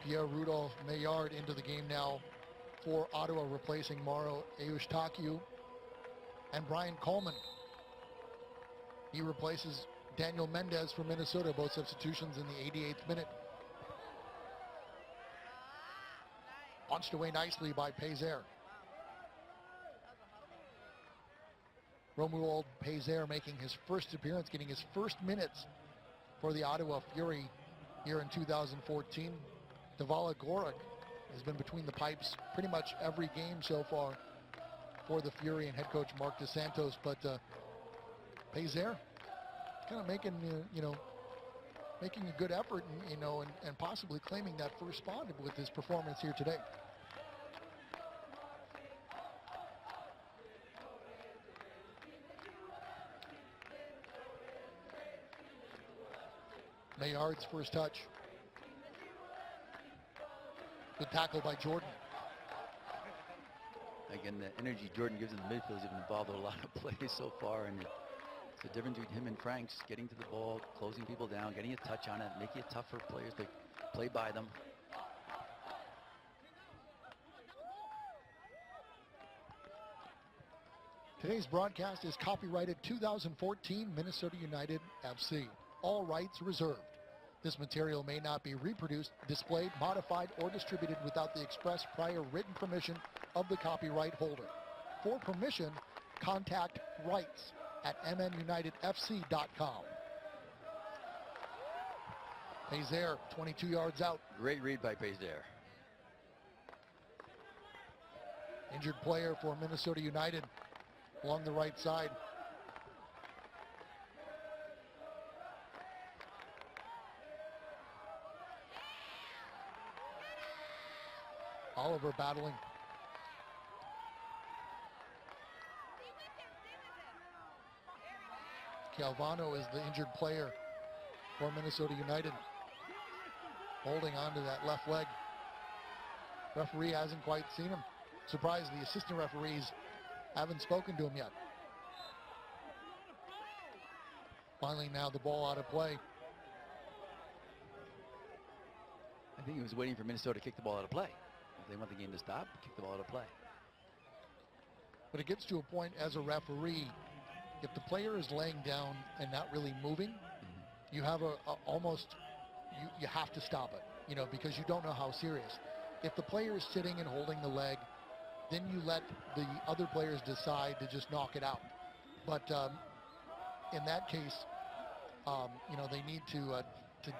Pierre-Rudolph Maillard into the game now for Ottawa, replacing Mauro Eustachiou and Brian Coleman. He replaces Daniel Mendez for Minnesota, both substitutions in the 88th minute. Punched away nicely by Pazer. Romuald Pazer making his first appearance, getting his first minutes for the Ottawa Fury here in 2014. Davala Goric has been between the pipes pretty much every game so far for the Fury and head coach Mark DeSantos, but Pazer kind of making, making a good effort, and possibly claiming that first spot with his performance here today. Maillard's first touch. Good tackle by Jordan. Again, the energy Jordan gives in the midfield, he's been involved in a lot of plays so far, and it's the difference between him and Franks, getting to the ball, closing people down, getting a touch on it, making it tough for players to play by them. Today's broadcast is copyrighted 2014 Minnesota United FC. All rights reserved. This material may not be reproduced, displayed, modified, or distributed without the express prior written permission of the copyright holder. For permission, contact rights at mnunitedfc.com. Pazer, 22 yards out. Great read by Pazer. Injured player for Minnesota United along the right side. Oliver battling. Calvano is the injured player for Minnesota United, holding on to that left leg. Referee hasn't quite seen him. Surprised the assistant referees haven't spoken to him yet. Finally now the ball out of play. I think he was waiting for Minnesota to kick the ball out of play. If they want the game to stop, kick the ball out of play. But it gets to a point as a referee, if the player is laying down and not really moving, you have you have to stop it, because you don't know how serious. If the player is sitting and holding the leg, then you let the other players decide to just knock it out. But in that case, they need to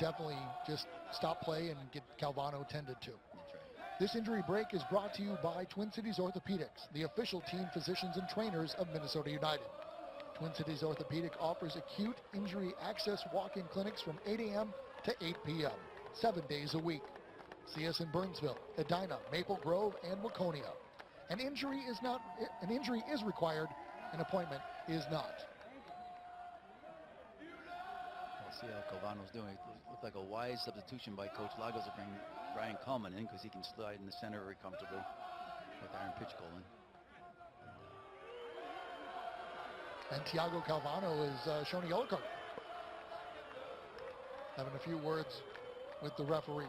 definitely just stop play and get Calvano tended to. This injury break is brought to you by Twin Cities Orthopedics, the official team physicians and trainers of Minnesota United. Twin Cities Orthopedic offers acute injury access walk-in clinics from 8 a.m. to 8 p.m., 7 days a week. See us in Burnsville, Edina, Maple Grove, and Waconia. An injury is required, an appointment is not. We'll see how Calvano's doing. It looked like a wise substitution by Coach Lagos to bring Brian Coleman in, because he can slide in the center very comfortably with Aaron Pitchcole in. And Thiago Calvano is shown a yellow card. Having a few words with the referee.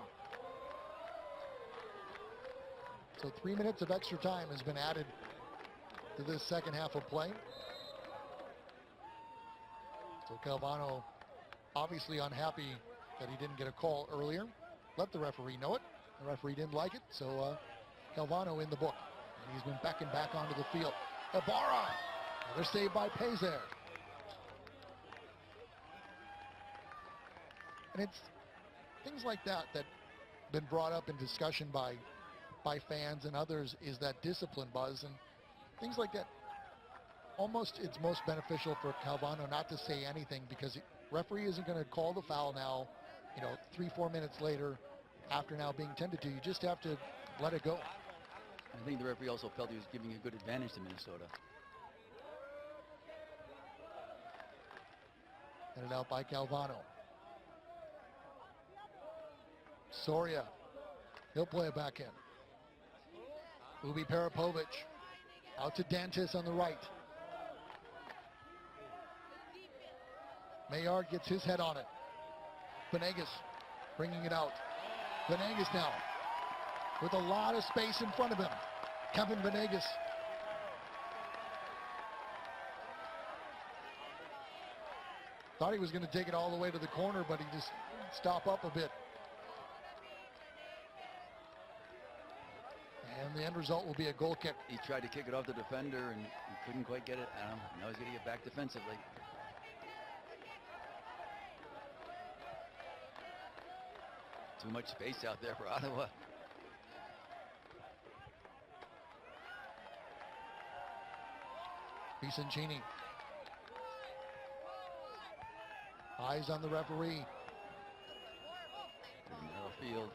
So 3 minutes of extra time has been added to this second half of play. So Calvano obviously unhappy that he didn't get a call earlier. Let the referee know it. The referee didn't like it, so Calvano in the book. And he's been beckoned back onto the field. Ibarra! Another save by Pazer. And it's things like that that been brought up in discussion by fans and others, is that discipline, Buzz, and things like that. Almost it's most beneficial for Calvano not to say anything, because the referee isn't going to call the foul now, 3-4 minutes later after now being tended to. You just have to let it go. I think the referee also felt he was giving a good advantage to Minnesota. Headed out by Galvano. Soria. He'll play it back in. Ubi Parapovic. Out to Dantis on the right. Maillard gets his head on it. Venegas bringing it out. Venegas now with a lot of space in front of him. Kevin Venegas. Thought he was going to take it all the way to the corner, but he just stopped up a bit. And the end result will be a goal kick. He tried to kick it off the defender and he couldn't quite get it. Now he's going to get back defensively. Too much space out there for Ottawa. Bisoncini. Eyes on the referee. Narrow field.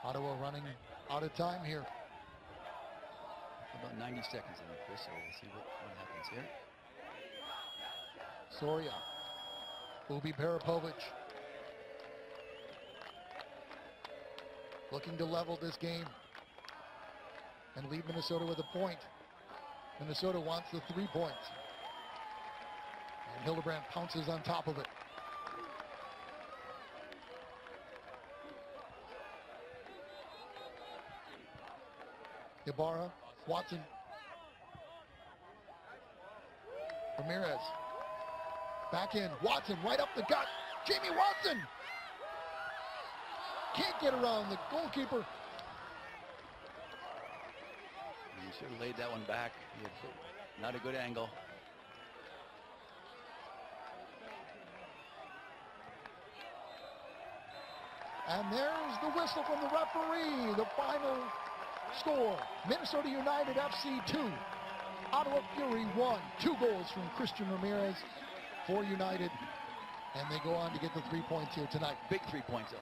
Ottawa running out of time here. About 90 seconds in it, Chris, so we'll see what happens here. Soria. Ubi Parapovic. Looking to level this game and lead Minnesota with a point. Minnesota wants the 3 points. And Hildebrand pounces on top of it. Ibarra, Watson. Ramirez. Back in, Watson right up the gut. Jamie Watson! Can't get around the goalkeeper. He should have laid that one back. Not a good angle. And there's the whistle from the referee. The final score, Minnesota United FC 2, Ottawa Fury 1. 2 goals from Christian Ramirez for United. And they go on to get the 3 points here tonight. Big 3 points.